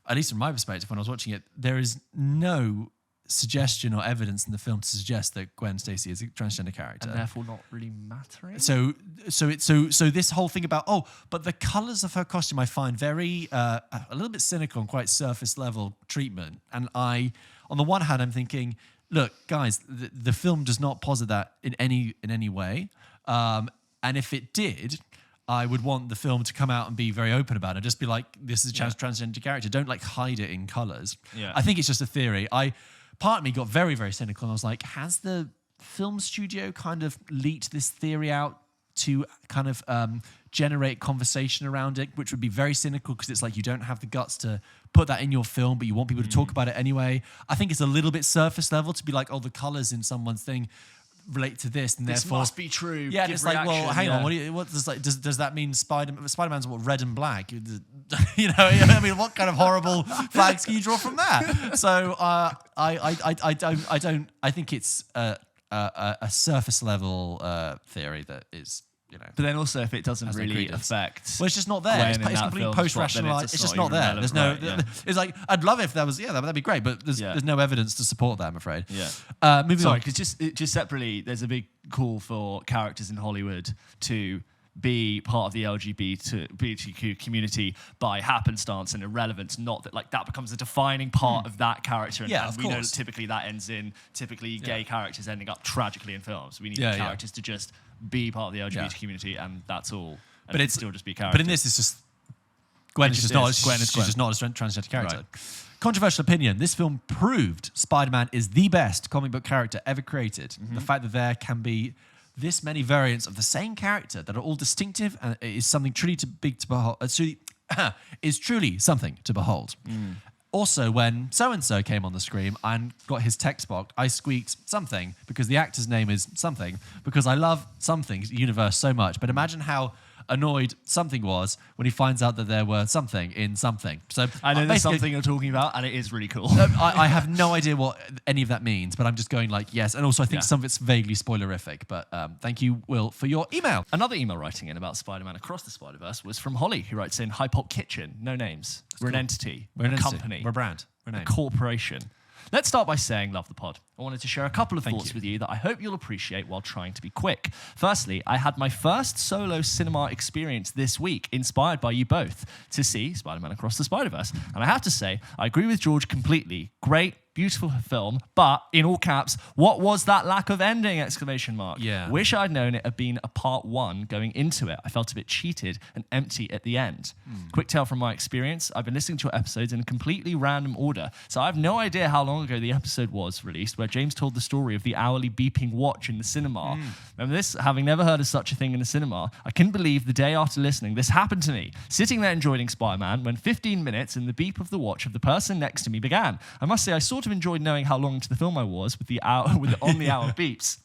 at least from my perspective, when I was watching it, there is no suggestion or evidence in the film to suggest that Gwen Stacy is a transgender character, and therefore not really mattering. So this whole thing about but the colours of her costume I find very a little bit cynical and quite surface level treatment. And on the one hand, I'm thinking, look, guys, the film does not posit that in any way. And if it did, I would want the film to come out and be very open about it. Just be like, this is a transgender character. Don't hide it in colours. Yeah. I think it's just a theory. Part of me got very, very cynical and I was like, has the film studio kind of leaked this theory out to kind of generate conversation around it, which would be very cynical because it's like you don't have the guts to put that in your film, but you want people to talk about it anyway. I think it's a little bit surface level to be like, the colours in someone's thing relate to this, and this therefore must be true. Yeah, it's like, well, hang on, does that mean Spider-Man's red and black? I mean, what kind of horrible flags can you draw from that? So I think it's a surface level theory that is. But then also, if it doesn't really affect, well, it's just not there. It's completely post-rationalized. It's just not there. There's no. It's like I'd love it if that was. Yeah, that'd be great. But there's no evidence to support that. I'm afraid. Moving on, because just separately, there's a big call for characters in Hollywood to be part of the LGBTQ community by happenstance and irrelevance, not that like that becomes a defining part of that character. And, of we know course. that typically that ends in gay characters ending up tragically in films. We need characters to just be part of the LGBT community, and that's all. And but it's still just be characters. But in this, it's just Gwen is just not. Gwen is She's Gwen. just not a transgender character. Right. Controversial opinion. This film proved Spider-Man is the best comic book character ever created. The fact that there can be this many variants of the same character that are all distinctive and is something truly to behold. Is truly something to behold. Also, when so-and-so came on the screen and got his text box, I squeaked something because the actor's name is something, because I love something universe so much. But imagine how annoyed something was when he finds out that there were something in something. So I know there's something you're talking about, and it is really cool. I have no idea what any of that means, but I'm just going like, yes. And also I think some of it's vaguely spoilerific, but thank you, Will, for your email. Another email writing in about Spider-Man Across the Spider-Verse was from Holly, who writes in, Hi PULP KITCHEN, no names. We're an entity. We're an a entity. company. We're a brand. We're a a name. corporation. Let's start by saying love the pod. I wanted to share a couple of thoughts with you that I hope you'll appreciate while trying to be quick. Firstly, I had my first solo cinema experience this week, inspired by you both, to see Spider-Man Across the Spider-Verse. And I have to say, I agree with George completely. Great, beautiful film, but in all caps, what was that lack of ending, exclamation mark. Yeah. Wish I'd known it had been a part one going into it. I felt a bit cheated and empty at the end. Quick tale from my experience, I've been listening to your episodes in a completely random order, so I have no idea how long ago the episode was released, where James told the story of the hourly beeping watch in the cinema. Remember this? Having never heard of such a thing in a cinema, I couldn't believe the day after listening this happened to me. Sitting there enjoying Spider-Man when 15 minutes and the beep of the watch of the person next to me began. I must say I sort of enjoyed knowing how long into the film I was with the hour with the on the hour beeps.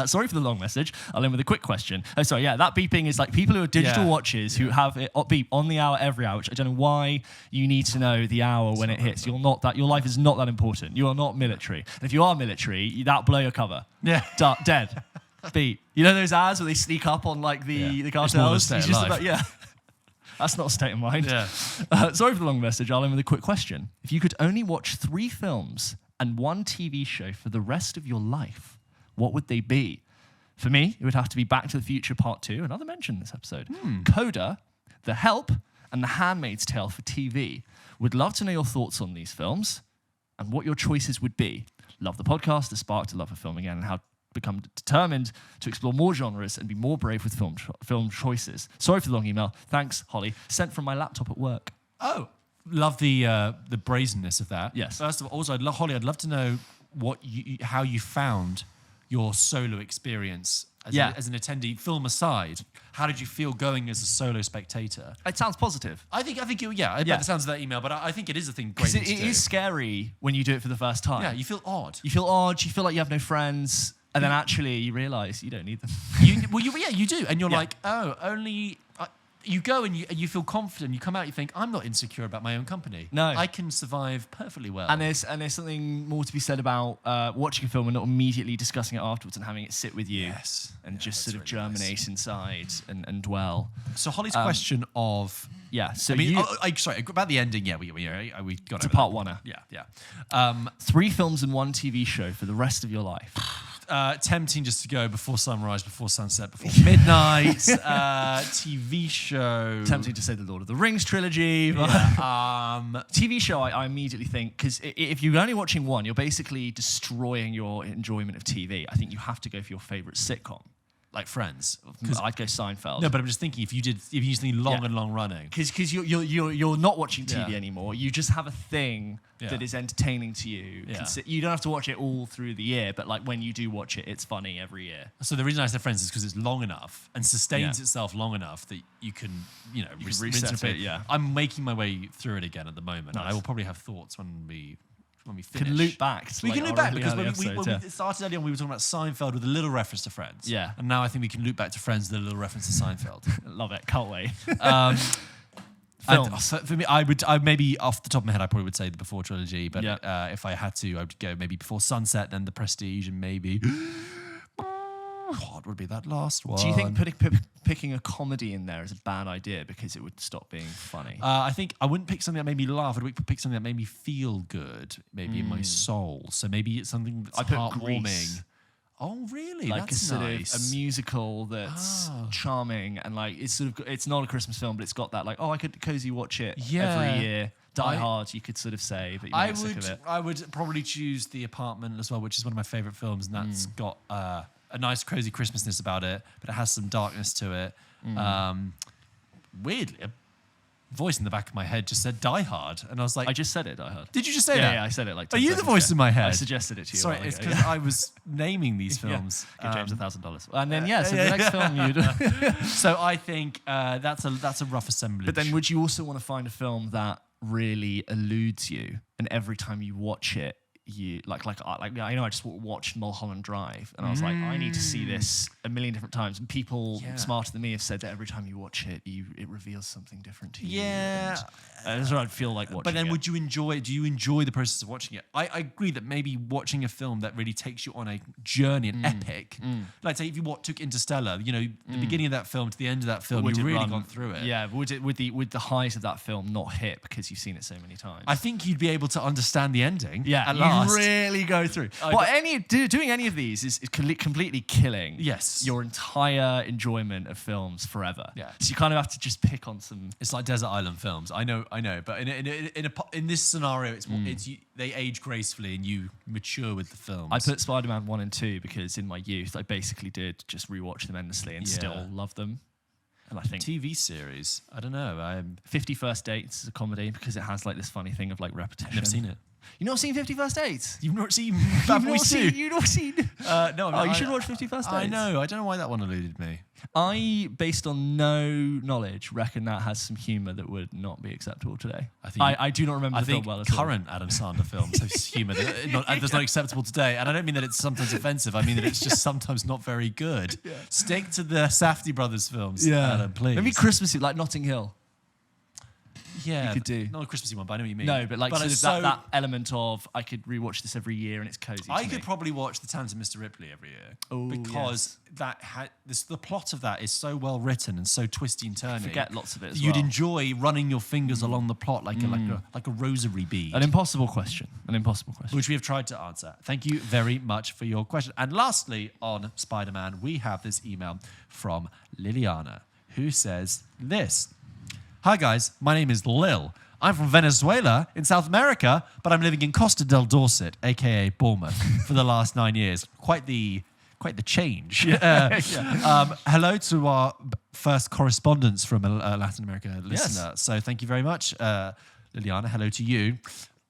Sorry for the long message. I'll end with a quick question. Oh, sorry, yeah, that beeping is like people who are digital watches who have it beep on the hour every hour, which I don't know why you need to know the hour when it hits. You're not that. Your life is not that important. You are not military. And if you are military, that blow your cover. Yeah. Dead. Beep. You know those ads where they sneak up on like the cartels? It's just about, That's not a state of mind. Yeah. Sorry for the long message. I'll end with a quick question. If you could only watch 3 films and 1 TV show for the rest of your life, what would they be? For me, it would have to be Back to the Future Part 2, another mention in this episode, Coda, The Help, and The Handmaid's Tale for TV. Would love to know your thoughts on these films and what your choices would be. Love the podcast, the spark to love a film again, and how become determined to explore more genres and be more brave with film choices. Sorry for the long email. Thanks, Holly. Sent from my laptop at work. Oh, love the brazenness of that. Yes. First of all, also, Holly, I'd love to know how you found your solo experience as an attendee, film aside. How did you feel going as a solo spectator? It sounds positive. I think by the sounds of that email, but I think it is a thing great Because it is scary when you do it for the first time. Yeah, you feel odd. You feel odd, you feel like you have no friends, and then actually you realise you don't need them. You do. And you're like, oh, only... you go and you feel confident. You come out, you think, I'm not insecure about my own company. No. I can survive perfectly well. And there's something more to be said about watching a film and not immediately discussing it afterwards and having it sit with you. Yes. And just sort of really germinate inside and dwell. So Holly's question of... Yeah, so sorry, about the ending, we got to over part that. one. Yeah. 3 films and 1 TV show for the rest of your life. Tempting just to go before sunrise, before sunset, before midnight. TV show. Tempting to say the Lord of the Rings trilogy. But TV show, I immediately think, because if you're only watching one, you're basically destroying your enjoyment of TV. I think you have to go for your favourite sitcom. Like Friends. I'd go Seinfeld. No, but I'm just thinking if you use something long and long running. Because you're not watching TV anymore. You just have a thing that is entertaining to you. Yeah. You don't have to watch it all through the year, but like when you do watch it, it's funny every year. So the reason I said Friends is because it's long enough and sustains itself long enough that you can, reset it. Yeah. I'm making my way through it again at the moment. Nice. And I will probably have thoughts when we finish. Can loop back. We can loop back because when we started early on, we were talking about Seinfeld with a little reference to Friends. Yeah. And now I think we can loop back to Friends with a little reference to Seinfeld. Love it. Can't wait. Films. For me, I maybe off the top of my head, I probably would say the Before trilogy. But if I had to, I would go maybe Before Sunset, then The Prestige, and maybe... what would be that last one? Do you think picking a comedy in there is a bad idea because it would stop being funny? I think I wouldn't pick something that made me laugh. I'd pick something that made me feel good, maybe in my soul. So maybe it's something that's heartwarming. Oh, really? Like That's a sort nice. of a musical that's charming and like it's sort of it's not a Christmas film, but it's got that like I could cozy watch it every year. Die Hard, you could sort of say, but you might get sick of it. I would probably choose The Apartment as well, which is one of my favorite films, and that's got a nice cozy Christmasness about it, but it has some darkness to it. Weirdly, a voice in the back of my head just said Die Hard, and I was like, I just said it, Die Hard. Did you just say that? Yeah, I said it like 10 Are you the seconds voice ago. in my head? I suggested it to you. Sorry, it's because I was naming these films. Give James $1,000. And then so the next film you'd So I think that's a rough assemblage. But then would you also want to find a film that really eludes you, and every time you watch it, you like I know I just watched Mulholland Drive, and I was like, I need to see this a million different times. And people smarter than me have said that every time you watch it, it reveals something different to you. Yeah, and that's what I'd feel like watching. But then, it. would you enjoy? Do you enjoy the process of watching it? I agree that maybe watching a film that really takes you on a journey, an epic. Like say, if you took Interstellar, the beginning of that film to the end of that film, you've really gone through it. Yeah, would the highs of that film not hit because you've seen it so many times? I think you'd be able to understand the ending. Yeah, at last. Really go through. Doing any of these is completely killing. Yes. Your entire enjoyment of films forever. Yeah. So you kind of have to just pick on some. It's like Desert Island films. I know. But in this scenario, it's they age gracefully and you mature with the films. I put Spider-Man 1 and 2 because in my youth I basically did just rewatch them endlessly and still love them. And I think TV series. I don't know. 50 First Dates is a comedy because it has like this funny thing of like repetition. Never seen it. You've not seen 50 First Dates? You've not seen Bad Boys 2? You've not seen? No. You should watch 50 First Dates. I know. I don't know why that one eluded me. I, based on no knowledge, reckon that has some humour that would not be acceptable today. I do not remember the film well at all. Current Adam Sandler films have humour that's not acceptable today. And I don't mean that it's sometimes offensive. I mean that it's just sometimes not very good. Yeah. Stick to the Safdie brothers films, Adam, please. Maybe Christmassy, like Notting Hill. Yeah, you could do. Not a Christmassy one, but I know what you mean. No, but like sort of that element of I could rewatch this every year and it's cozy. I could probably watch The Talented Mr. Ripley every year because the plot of that is so well written and so twisty and turny. Forget lots of it. You'd enjoy running your fingers along the plot like a rosary bead. An impossible question, which we have tried to answer. Thank you very much for your question. And lastly, on Spider-Man, we have this email from Liliana, who says this. Hi guys, my name is Lil. I'm from Venezuela in South America, but I'm living in Costa del Dorset, aka Bournemouth, for the last 9 years. Quite the change. Hello to our first correspondence from a Latin America listener. Yes. So thank you very much, Liliana. Hello to you.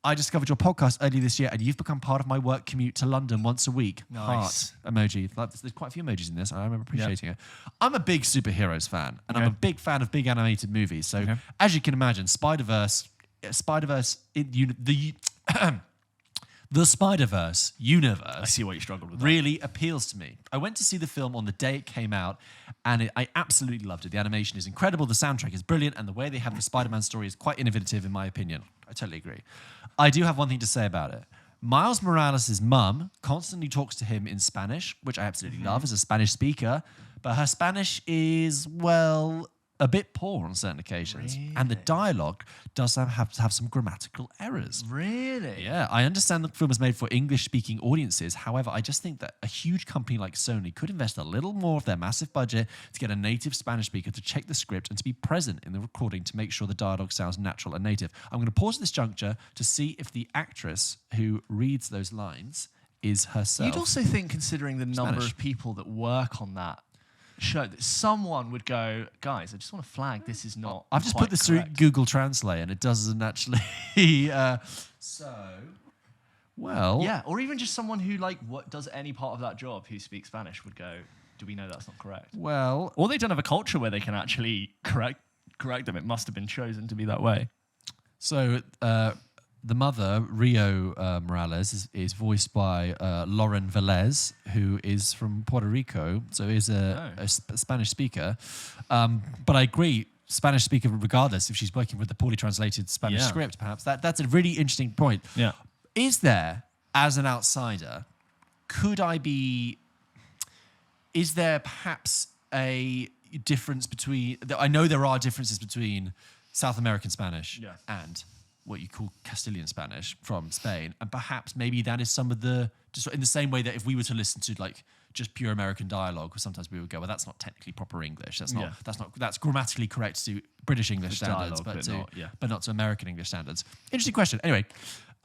I discovered your podcast earlier this year, and you've become part of my work commute to London once a week. Nice. Heart emoji. There's quite a few emojis in this. I remember appreciating it. I'm a big superheroes fan, and I'm a big fan of big animated movies. So, as you can imagine, Spider-Verse, the Spider-Verse universe. I see why you struggled with that. Really appeals to me. I went to see the film on the day it came out, and I absolutely loved it. The animation is incredible, the soundtrack is brilliant, and the way they have the Spider-Man story is quite innovative, in my opinion. I totally agree. I do have one thing to say about it. Miles Morales' mum constantly talks to him in Spanish, which I absolutely love as a Spanish speaker, but her Spanish is, well, a bit poor on certain occasions. Really? And the dialogue does have to have some grammatical errors. Really? Yeah, I understand the film is made for English-speaking audiences. However, I just think that a huge company like Sony could invest a little more of their massive budget to get a native Spanish speaker to check the script and to be present in the recording to make sure the dialogue sounds natural and native. I'm going to pause at this juncture to see if the actress who reads those lines is herself. You'd also think, considering the number of people that work on that show, that someone would go, guys, I just want to flag this is not I've just put this correct. through Google Translate and it doesn't actually yeah, or even just someone who does any part of that job who speaks Spanish would go, do we know that's not correct? Well, or they don't have a culture where they can actually correct them. It must have been chosen to be that way. So the mother, Rio Morales, is voiced by Lauren Velez, who is from Puerto Rico, so is a Spanish speaker. But I agree, Spanish speaker regardless, if she's working with the poorly translated Spanish script, perhaps. That's a really interesting point. Yeah. Is there, as an outsider, is there perhaps a difference between, I know there are differences between South American Spanish and what you call Castilian Spanish from Spain, and perhaps maybe that is some of the, just in the same way that if we were to listen to like just pure American dialogue, sometimes we would go, well, that's not technically proper English. That's grammatically correct to British English standards, dialogue, but not to American English standards. Interesting question. Anyway,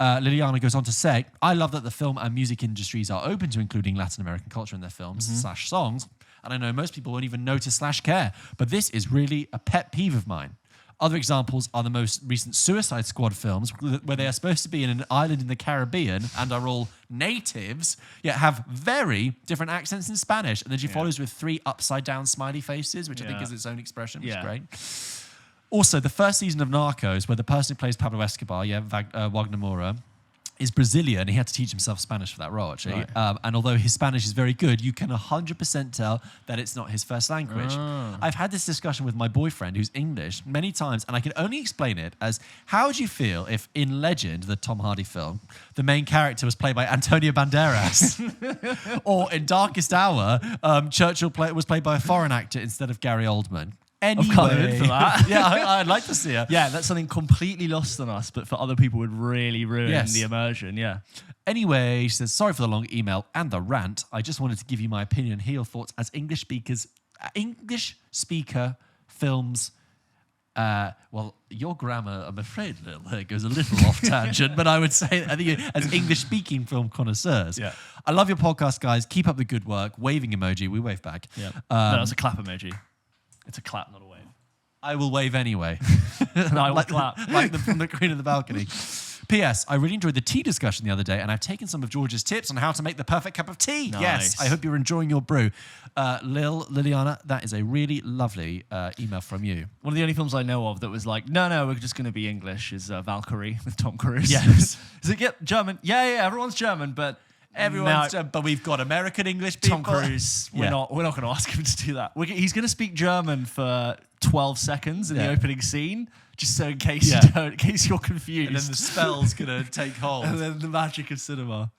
Liliana goes on to say, I love that the film and music industries are open to including Latin American culture in their films / songs, and I know most people won't even notice / care, but this is really a pet peeve of mine. Other examples are the most recent Suicide Squad films, where they are supposed to be in an island in the Caribbean and are all natives, yet have very different accents in Spanish. And then she follows with 3 upside-down smiley faces, which I think is its own expression, which is great. Also, the first season of Narcos, where the person who plays Pablo Escobar, Wagner Moura, is Brazilian. He had to teach himself Spanish for that role, actually. Right. And although his Spanish is very good, you can 100% tell that it's not his first language. I've had this discussion with my boyfriend, who's English, many times, and I can only explain it as, how would you feel if in Legend, the Tom Hardy film, the main character was played by Antonio Banderas? Or in Darkest Hour, Churchill was played by a foreign actor instead of Gary Oldman? Anyway. I'm coming in for that. I'd like to see it. Yeah, that's something completely lost on us, but for other people would really ruin the immersion, Anyway, she says, sorry for the long email and the rant. I just wanted to give you my opinion and hear your thoughts as English speaker films. Well, your grammar, I'm afraid, goes a little off tangent, but I would say, I think as English-speaking film connoisseurs. Yeah. I love your podcast, guys. Keep up the good work. Waving emoji. We wave back. Yeah. No, that's a clap emoji. It's a clap, not a wave. I will wave anyway. No, I will clap. From the Queen of the Balcony. P.S. I really enjoyed the tea discussion the other day, and I've taken some of George's tips on how to make the perfect cup of tea. Nice. Yes, I hope you're enjoying your brew. Liliana, that is a really lovely email from you. One of the only films I know of that was like, no, we're just going to be English is Valkyrie with Tom Cruise. Yes. Is it German? Yeah, everyone's German, but... But we've got American English people. Tom Cruise, we're not going to ask him to do that. He's going to speak German for 12 seconds in the opening scene, just so in case in case you're confused. And then the spell's going to take hold. And then the magic of cinema.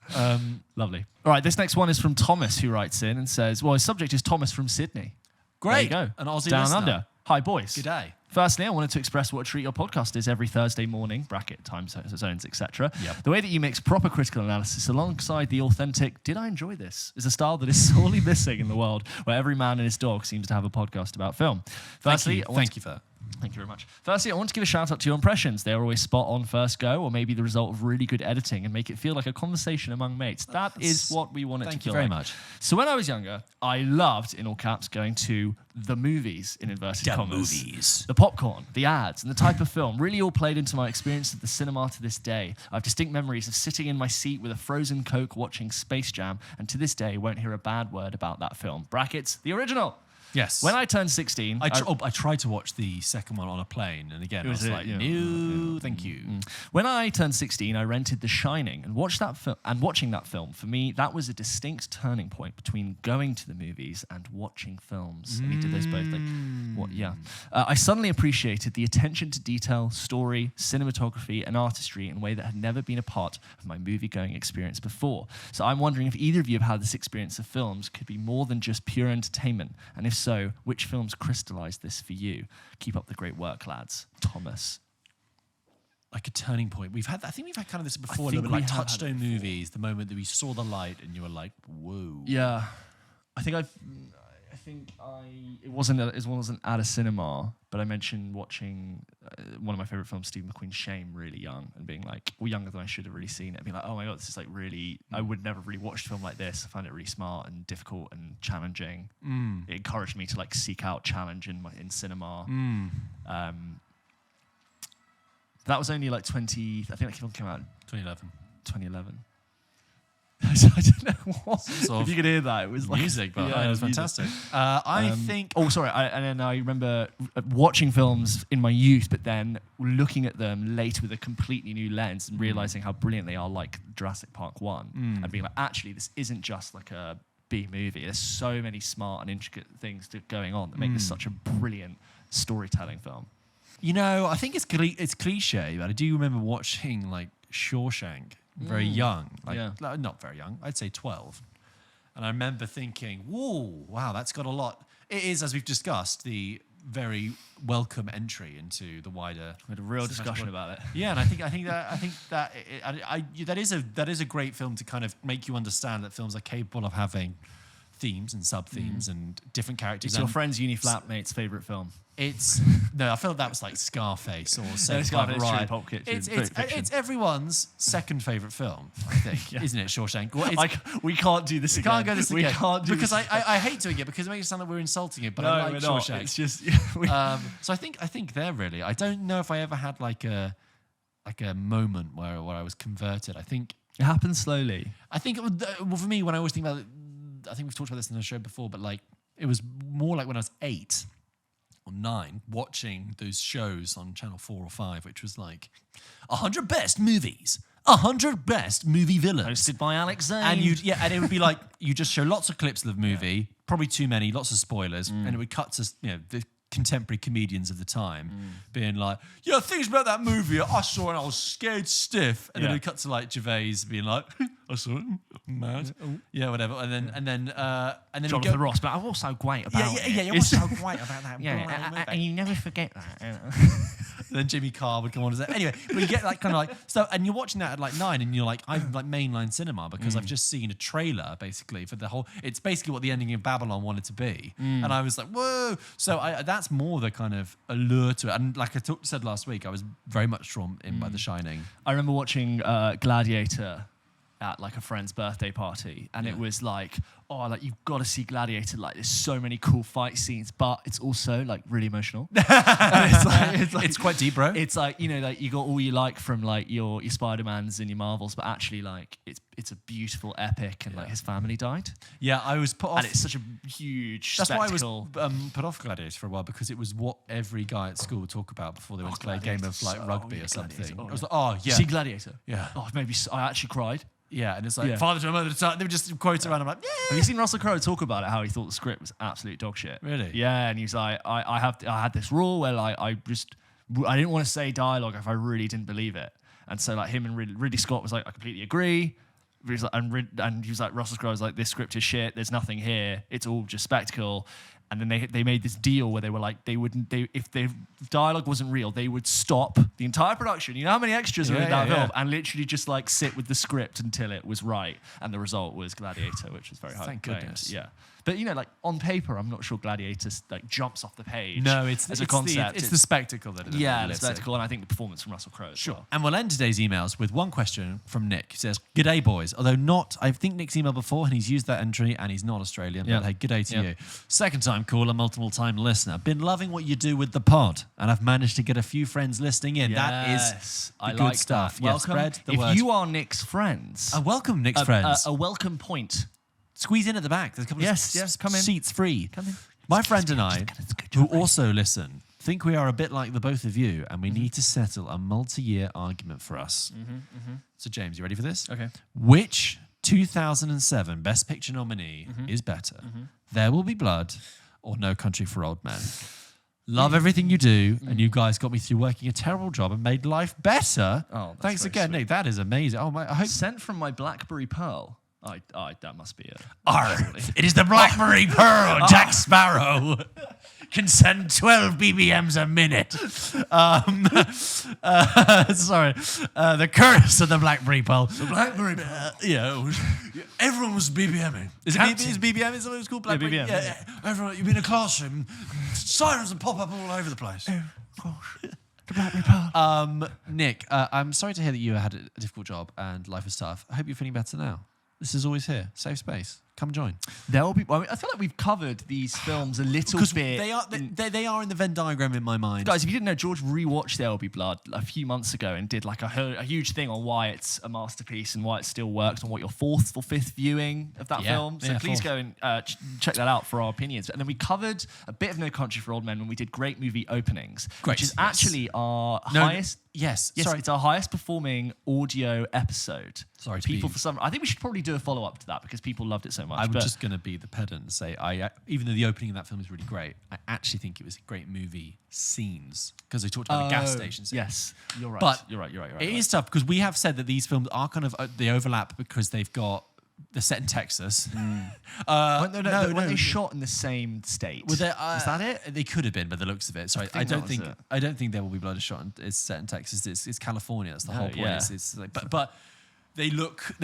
Lovely. All right, this next one is from Thomas, who writes in and says, well, his subject is Thomas from Sydney. Great. There you go. An Aussie Down listener. under. Hi, boys. Good day. Firstly, I wanted to express what a treat your podcast is every Thursday morning, bracket, time zones, etc. Yep. The way that you mix proper critical analysis alongside the authentic, did I enjoy this, is a style that is sorely missing in the world where every man and his dog seems to have a podcast about film. Firstly, Thank you for that. Thank you very much. Firstly, I want to give a shout out to your impressions. They are always spot on first go, or maybe the result of really good editing and make it feel like a conversation among mates. That is what we want it to feel like. Thank you very much. So when I was younger, I loved, in all caps, going to the movies, in inverted commas. Movies. The popcorn, the ads, and the type of film really all played into my experience at the cinema to this day. I have distinct memories of sitting in my seat with a frozen Coke watching Space Jam, and to this day won't hear a bad word about that film. Brackets, the original. Yes. When I turned 16... I tried to watch the second one on a plane, and again, I was like, no, thank you. When I turned 16, I rented The Shining, and watching that film, for me, that was a distinct turning point between going to the movies and watching films. And he did those both. I suddenly appreciated the attention to detail, story, cinematography, and artistry in a way that had never been a part of my movie-going experience before. So I'm wondering if either of you have had this experience of films could be more than just pure entertainment, and if so, which films crystallized this for you? Keep up the great work, lads. Thomas. Like a turning point. I think we've had kind of this before, a little bit like touchstone movies, the moment that we saw the light and you were like, whoa. Yeah. It wasn't at a cinema, but I mentioned watching one of my favorite films, Steve McQueen's Shame, really young, and being like, well, younger than I should have really seen it, and being like, oh my god, this is like really, I would never really watched a film like this. I found it really smart and difficult and challenging. It encouraged me to like seek out challenge in cinema. That was only like I think that film came out in 2011. I don't know what. If you could hear that, it was like music, but it was fantastic. I think. Oh, sorry. And then I remember watching films in my youth, but then looking at them later with a completely new lens and realizing how brilliant they are, like Jurassic Park 1, and being like, actually, this isn't just like a B movie. There's so many smart and intricate things going on that make this such a brilliant storytelling film. You know, I think it's cliche, but I do remember watching like Shawshank. Very young, not very young, I'd say 12. And I remember thinking, whoa, wow, that's got a lot. It is, as we've discussed, the very welcome entry into the wider. We had a real discussion about it. Yeah, and I think that is a great film to kind of make you understand that films are capable of having themes and sub-themes and different characters. It's your friend's uni flatmate's favourite film. I feel that was like Scarface or Saving Private Private Ryan. PULP KITCHEN. It's everyone's second favourite film, I think, isn't it? Shawshank. Well, we can't do this again. Can't go this again. We can't do because this. I hate doing it because it makes it sound like we're insulting it. But I like we're Shawshank. not. It's just so I think they're really. I don't know if I ever had like a moment where I was converted. I think it happens slowly. I think for me when I always think about it, I think we've talked about this in the show before, but like it was more like when I was 8 or 9 watching those shows on Channel 4 or 5, which was like 100 best movies, 100 best movie villains, hosted by Alex Zane. And it would be like you just show lots of clips of the movie, probably too many, lots of spoilers, and it would cut to the contemporary comedians of the time being like, yeah, things about that movie I saw and I was scared stiff, and then it cut to like Gervais being like, I saw it, mad, yeah, whatever, and then Jonathan Ross, but I'm also great about it. Yeah, what's so great about that? And you never forget that. And then Jimmy Carr would come on and say, anyway, but you get like kind of like so, and you're watching that at like 9, and you're like, I'm like mainline cinema because I've just seen a trailer basically for the whole. It's basically what the ending of Babylon wanted to be, and I was like, whoa. So that's more the kind of allure to it. And like I said last week, I was very much drawn in by The Shining. I remember watching Gladiator at like a friend's birthday party, and it was like, oh, like you've got to see Gladiator. Like there's so many cool fight scenes, but it's also like really emotional. It's quite deep, bro. It's like, like you got all you like from like your Spider-Mans and your Marvels, but actually like it's a beautiful epic, and like his family died. Yeah, I was put off, and it's such a huge That's spectacle. why I was put off Gladiator for a while, because it was what every guy at school would talk about before they went to play a game of like rugby or something. I was like, oh yeah, see Gladiator. Yeah. Oh, maybe I actually cried. Yeah, and it's like father to mother to son. They would just quote around. I'm like, yeah. Have you seen Russell Crowe talk about it? How he thought the script was absolute dog shit. Really? Yeah, and he's like, I had this rule where like I didn't want to say dialogue if I really didn't believe it, and so like him and Ridley Scott was like, I completely agree. And he was like, Russell Crowe was like, this script is shit. There's nothing here. It's all just spectacle. And then they made this deal where they were like, if the dialogue wasn't real, they would stop the entire production. You know how many extras are in that film? And literally just like sit with the script until it was right. And the result was Gladiator, which was very high. Thank goodness. Yeah. But like on paper, I'm not sure Gladiator like jumps off the page. No, it's a concept. It's the spectacle that it is. Yeah, the spectacle, and I think the performance from Russell Crowe. Sure. Well. And we'll end today's emails with one question from Nick. He says, "G'day, boys. Although I think Nick's emailed before, and he's used that entry, and he's not Australian. But hey, g'day to you. Second time caller, multiple time listener. Been loving what you do with the pod, and I've managed to get a few friends listening in. Yes, that is I good like stuff. That. Welcome. Spread the if word. you are Nick's friends, welcome Nick's friends. A welcome point. Squeeze in at the back. There's a couple of come in. seats free. Come in. My friend and I, who also listen, think we are a bit like the both of you, and we need to settle a multi-year argument for us. So, James, you ready for this? Okay. Which 2007 Best Picture nominee is better? There Will Be Blood or No Country for Old Men? Love everything you do, and you guys got me through working a terrible job and made life better. Oh, thanks again, Nick. That is amazing. Oh my! I hope Sent from my BlackBerry Pearl. That must be it. It is the BlackBerry Pearl, Jack Sparrow. Can send 12 BBMs a minute. Sorry. The curse of the BlackBerry Pearl. The BlackBerry Pearl. Everyone was BBMing. Is BBM? Is that what it's called? BlackBerry? BBM. Yeah. Everyone, you've been in a classroom, sirens will pop up all over the place. Oh, gosh. The BlackBerry Pearl. Nick, I'm sorry to hear that you had a difficult job and life is tough. I hope you're feeling better now. This is always here. Safe space. Come join. There will be. Well, I feel like we've covered these films a little bit. They are in the Venn diagram in my mind. Guys, if you didn't know, George rewatched There Will Be Blood a few months ago and did like a huge thing on why it's a masterpiece and why it still works, and what your fourth or fifth viewing of that film. So please go and check that out for our opinions. And then we covered a bit of No Country for Old Men when we did Great Movie Openings, which is actually our highest. Yes, sorry, it's our highest performing audio episode. Sorry, I think we should probably do a follow up to that because people loved it so much. I'm just going to be the pedant and say, even though the opening of that film is really great, I actually think it was a great movie scenes because they talked about the gas station scene. Yes, you're right. But you're right. It is tough because we have said that these films are kind of they overlap because they've got they're set in Texas. Weren't they shot in the same state? Is that it? They could have been, by the looks of it. Sorry, I don't think There Will Be Blood is shot. It's set in Texas. It's California. That's the whole point. Yeah. It's like, but they've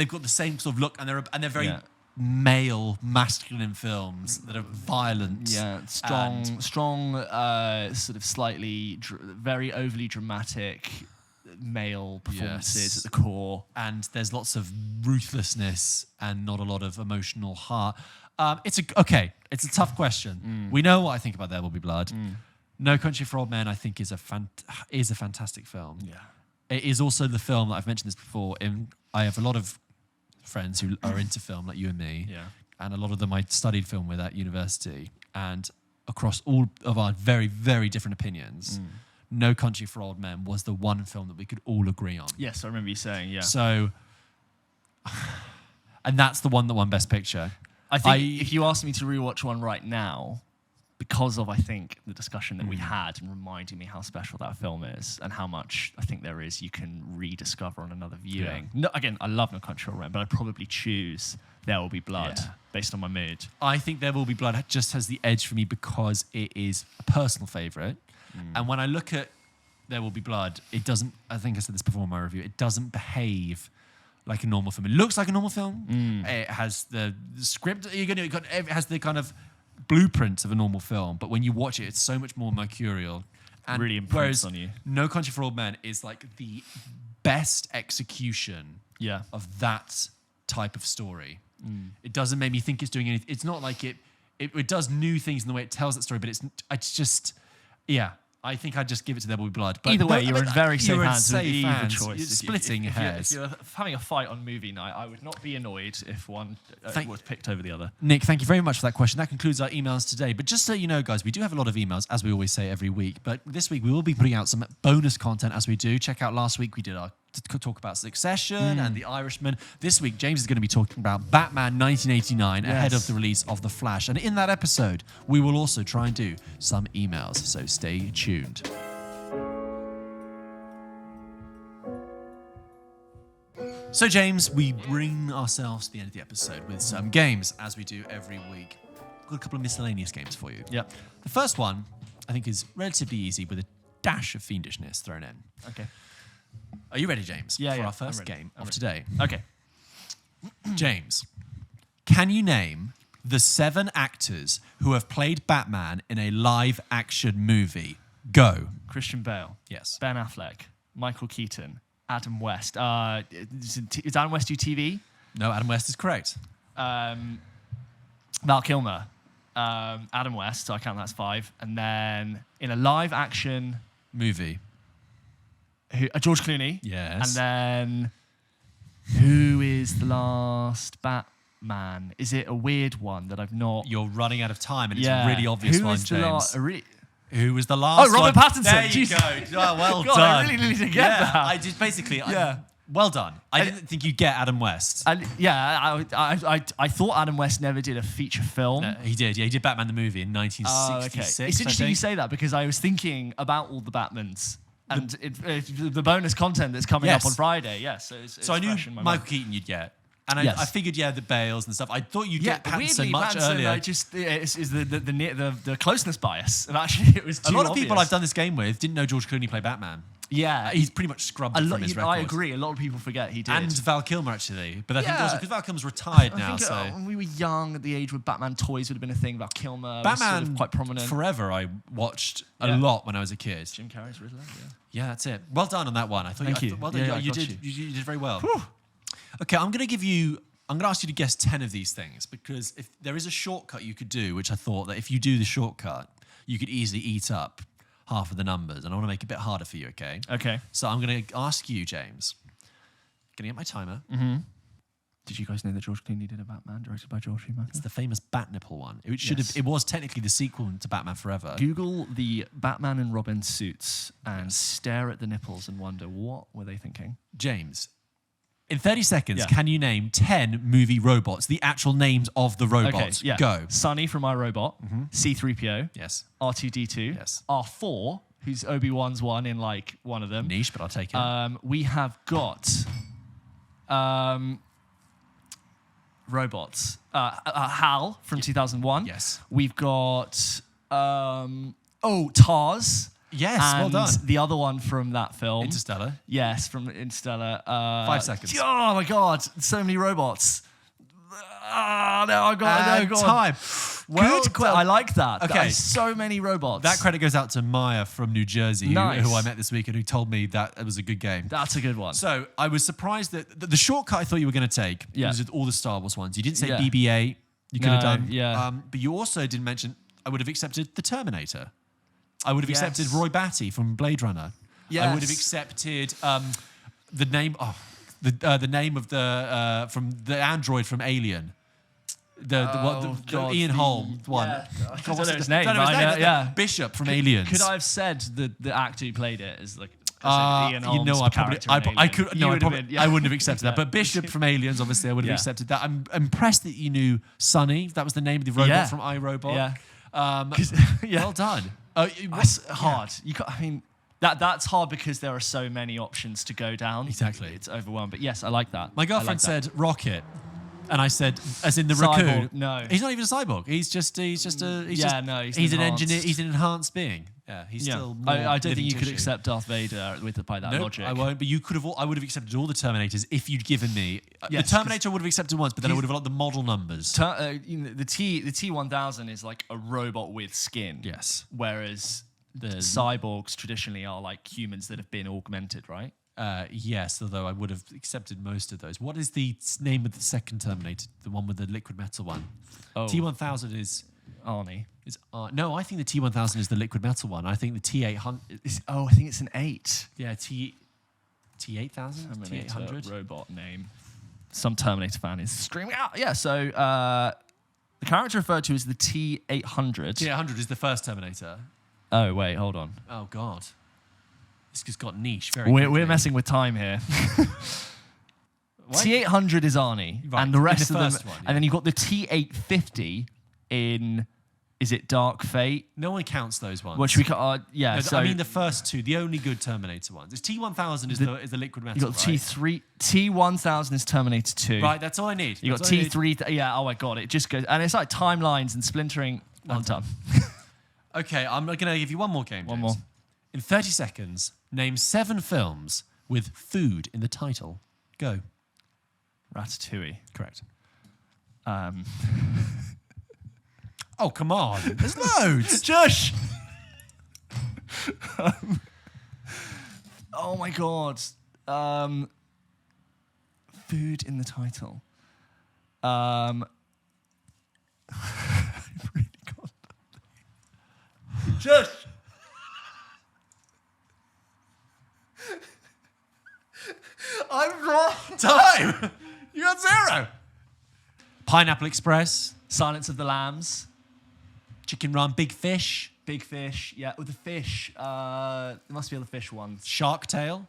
got the same sort of look, and they're very male, masculine films that are violent. Yeah, strong, sort of slightly, very overly dramatic male performances at the core. And there's lots of ruthlessness and not a lot of emotional heart. It's a tough question. We know what I think about There Will Be Blood. No Country for Old Men, I think, is a fantastic film. Yeah. It is also the film that I've mentioned this before. I have a lot of friends who are into film, like you and me, and a lot of them I studied film with at university. And across all of our very, very different opinions, No Country for Old Men was the one film that we could all agree on. Yes, I remember you saying, yeah. So, and that's the one that won Best Picture. I think if you asked me to rewatch one right now, because of, I think, the discussion that we had and reminding me how special that film is and how much I think there is you can rediscover on another viewing. No, again, I love No Country for Old Men, but I'd probably choose There Will Be Blood based on my mood. I think There Will Be Blood just has the edge for me because it is a personal favourite. And when I look at There Will Be Blood, it doesn't, I think I said this before in my review, it doesn't behave like a normal film. It looks like a normal film. It has the script, it has the kind of blueprints of a normal film, but when you watch it, it's so much more mercurial. And really imprints on you. No Country for Old Men is like the best execution of that type of story. It doesn't make me think it's doing anything. It's not like it does new things in the way it tells that story, but it's just, I think I'd just give it to There Will Be Blood. But either way, you're in very safe hands with either choice. You're splitting hairs. If you're having a fight on movie night, I would not be annoyed if one was picked over the other. Nick, thank you very much for that question. That concludes our emails today. But just so you know, guys, we do have a lot of emails, as we always say every week. But this week, we will be putting out some bonus content as we do. Check out last week, we did our talk about Succession and The Irishman. This week, James is going to be talking about Batman 1989 ahead of the release of The Flash. And in that episode, we will also try and do some emails. So stay tuned. So, James, we bring ourselves to the end of the episode with some games, as we do every week. I've got a couple of miscellaneous games for you. Yep. The first one, I think, is relatively easy with a dash of fiendishness thrown in. Okay. Are you ready, James? Yeah, for our first game of today. Okay. James, can you name the 7 actors who have played Batman in a live-action movie? Go. Christian Bale. Yes. Ben Affleck. Michael Keaton. Adam West. Is Adam West do TV? No, Adam West is correct. Val Kilmer. Adam West, so I count that's 5. And then in a live-action movie. George Clooney. Yes. And then who is the last Batman? Is it a weird one that I've not... You're running out of time, and it's a really obvious one, James. Who was the last one? Oh, Robert Pattinson. There you go. Oh, well God, done. I really needed to get that. I did basically... well done. I didn't think you'd get Adam West. And I thought Adam West never did a feature film. No, he did. Yeah, he did Batman the movie in 1966. Okay. It's interesting you say that because I was thinking about all the Batmans and the bonus content that's coming up on Friday. Yes, so I knew Michael Keaton you'd get. And I figured, the Bales and stuff. I thought you'd get Pattinson much earlier. Is the closeness bias. And actually, it was too a lot of obvious. people I've done this game with didn't know George Clooney played Batman. Yeah. He's pretty much scrubbed from his record. I agree. A lot of people forget he did. And Val Kilmer, actually. But I think also because Val Kilmer's retired now. When we were young, at the age where Batman toys would have been a thing, Val Kilmer Batman was sort of quite prominent. Forever I watched a lot when I was a kid. Jim Carrey's Riddler, Yeah, that's it. Well done on that one. Thank you. Well done. You did very well. Whew. Okay, I'm going to ask you to guess 10 of these things because if there is a shortcut you could do, which I thought that if you do the shortcut, you could easily eat up half of the numbers. And I want to make it a bit harder for you, okay? Okay. So I'm going to ask you, James. Going to get my timer. Mm-hmm. Did you guys know that George Clooney did a Batman directed by Joel Schumacher? It's the famous Bat Nipple one. It was technically the sequel to Batman Forever. Google the Batman and Robin suits and stare at the nipples and wonder what were they thinking. James, in 30 seconds, can you name 10 movie robots, the actual names of the robots? Okay, Go. Sonny from iRobot, C-3PO, yes, R2-D2, yes, R4, who's Obi-Wan's one in like one of them. Niche, but I'll take it. We have got robots. Hal from 2001. Yes. We've got Tars. Yes, and well done. The other one from that film. Interstellar. Yes, from Interstellar. 5 seconds. Oh my God, so many robots. No, I got time. Well Good. done. I like that. Okay. So many robots. That credit goes out to Maya from New Jersey, Nice. who I met this week and who told me that it was a good game. That's a good one. So I was surprised that the shortcut I thought you were going to take was with all the Star Wars ones. You didn't say BB-8. You could have done. Yeah. But you also didn't mention, I would have accepted the Terminator. I would have accepted Roy Batty from Blade Runner. Yes. I would have accepted the name the name of the from the android from Alien. The Ian Holm one. Yeah. I don't know his name. Bishop from Aliens. Could I have said the actor who played it as like Ian Holmes? You know, I wouldn't have accepted that. But Bishop from Aliens, obviously, I would have accepted that. I'm impressed that you knew Sonny. That was the name of the robot from iRobot. Yeah. Well done. It's hard. That's hard because there are so many options to go down. Exactly. It's overwhelming. But yes, I like that. My girlfriend said Rocket. And I said, as in the Cyborg, raccoon. no. He's not even a cyborg. He's an engineer. He's an enhanced being. Yeah, he's still more I don't think you could tissue. accept Darth Vader by that logic. I won't. But you could have. I would have accepted all the Terminators if you'd given me the Terminator. I would have accepted once, but then I would have liked the model numbers. The T1000 is like a robot with skin. Yes. Whereas the cyborgs traditionally are like humans that have been augmented, right? Yes, although I would have accepted most of those. What is the name of the second Terminator? The one with the liquid metal one? T1000 is Arnie. No, I think the T1000 is the liquid metal one. I think the T800. I think it's an 8. Yeah, T8000. T800 robot name. Some Terminator fan is screaming out. Yeah. So the character referred to as the T800. T800 is the first Terminator. Oh wait, hold on. Oh God. This just got niche We're messing with time here. T800 is Arnie, and the rest of them. And then you've got the T850 in. Is it Dark Fate? No one counts those ones. Which we so I mean the first two, the only good Terminator ones. It's T1000 is the liquid metal. You got T1000 is Terminator 2. Right, that's all I need. You got T3. Oh my God, it just goes, and it's like timelines and splintering. Well done. Okay, I'm going to give you one more game. One more. In 30 seconds, name 7 films with food in the title. Go. Ratatouille. Correct. Oh, come on. There's loads. Josh! Oh, my God. Food in the title. I really got that. Josh! I'm wrong. Time. You got 0. Pineapple Express. Silence of the Lambs. Chicken Run. Big Fish. Big Fish. Yeah, with the fish. There must be other fish ones. Shark Tale.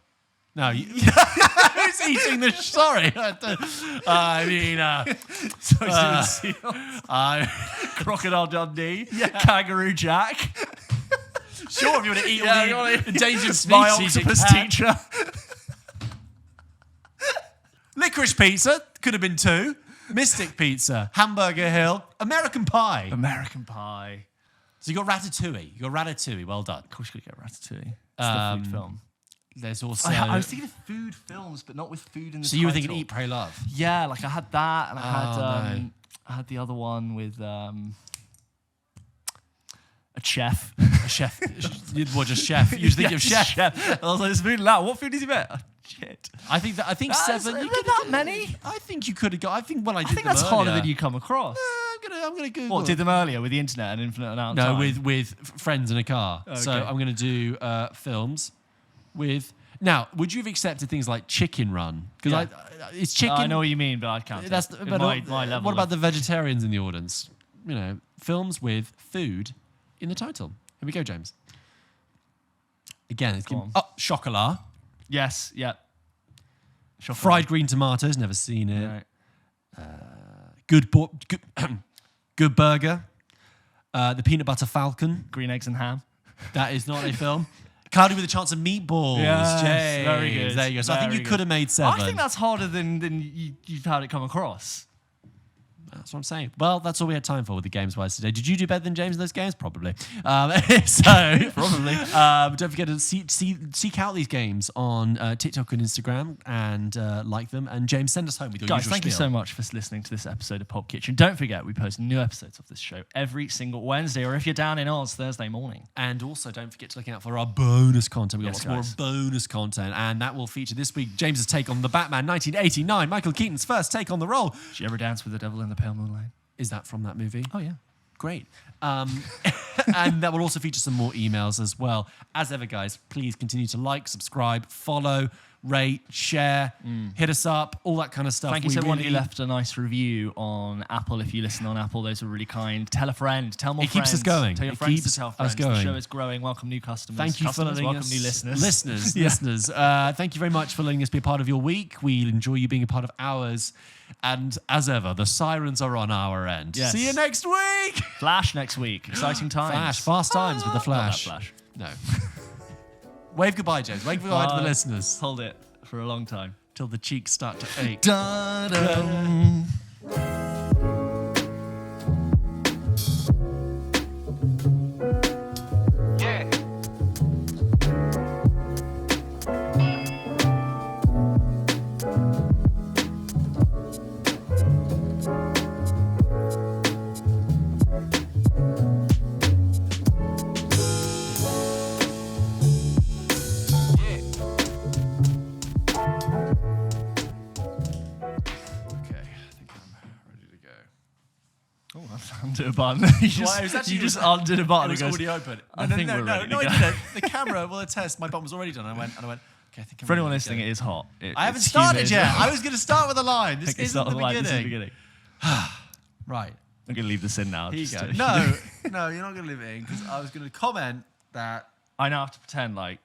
No, who's eating the? Sorry, I mean, Crocodile Dundee. Yeah. Kangaroo Jack. Sure, if you want to eat all the endangered species, My octopus teacher. Licorice Pizza could have been 2. Mystic Pizza, Hamburger Hill, American Pie. American Pie. So you got Ratatouille. Well done. Of course you got Ratatouille. It's the food film. There's also. I was thinking of food films, but not with food in the title. So you were thinking Eat, Pray, Love. Yeah, like I had that, and I had the other one with a chef. A chef. What, just chef? You think of chef. I was like, this food loud. What food does he make? Oh, shit. I think 7. Are there that many? I think you could have got. I think when I think that's harder than you come across. I'm gonna Google. What, did them earlier with the internet and infinite amount of time? No, with friends in a car. Okay. So I'm gonna do films with. Now, would you have accepted things like Chicken Run? Because it's chicken. I know what you mean, but I'd count it. But my level. What about the vegetarians in the audience? You know, films with food in the title. Here we go, James. Again, it's Chocolat. Yes, yeah. Chocolat. Fried green tomatoes. Never seen it. Right. Good Burger. The Peanut Butter Falcon. Green Eggs and Ham. That is not a film. Cardi with a Chance of Meatballs. Yes, James. very good. There you go. So I think you could have made 7. I think that's harder than you've had it come across. That's what I'm saying. Well, that's all we had time for with the Games Wise today. Did you do better than James in those games? Probably. Probably. Don't forget to seek out these games on TikTok and Instagram and like them. And James, send us home with your Guys, usual thank you so much for listening to this episode of Pulp Kitchen. Don't forget, we post new episodes of this show every single Wednesday, or if you're down in Oz, Thursday morning. And also, don't forget to look out for our bonus content. We've got Yes, lots more bonus content, and that will feature this week James's take on the Batman 1989, Michael Keaton's first take on the role. Did you ever dance with the devil in the pale moonlight? Is that from that movie? Oh, yeah. Great. And that will also feature some more emails as well. As ever, guys, please continue to like, subscribe, follow, rate, share, hit us up, all that kind of stuff. Thank you to everyone who left a nice review on Apple. If you listen on Apple, those are really kind. Tell a friend. Tell more friends. It keeps us going. Tell your friends to tell friends. The show is growing. Welcome new customers. Thank you for letting welcome us. New listeners. Listeners. Thank you very much for letting us be a part of your week. We enjoy you being a part of ours. And as ever, the sirens are on our end. Yes. See you next week. Flash next week. Exciting times. Fast times with the Flash. Not that Flash. No. Wave goodbye, James. Wave goodbye to the listeners. Hold it for a long time. Till the cheeks start to ache. Da-dum. Undo a button. You just undid a button. It was already open. I think we're ready to go. I didn't. The camera, well, the test, my button was already done. I went, okay, I think I'm For anyone ready to listening, go. it is hot. I haven't started yet. I was going to start with a line. This isn't the beginning. This is the beginning. Right. I'm going to leave this in now. Here you go. No, you're not going to leave it in because I was going to comment that I now have to pretend like,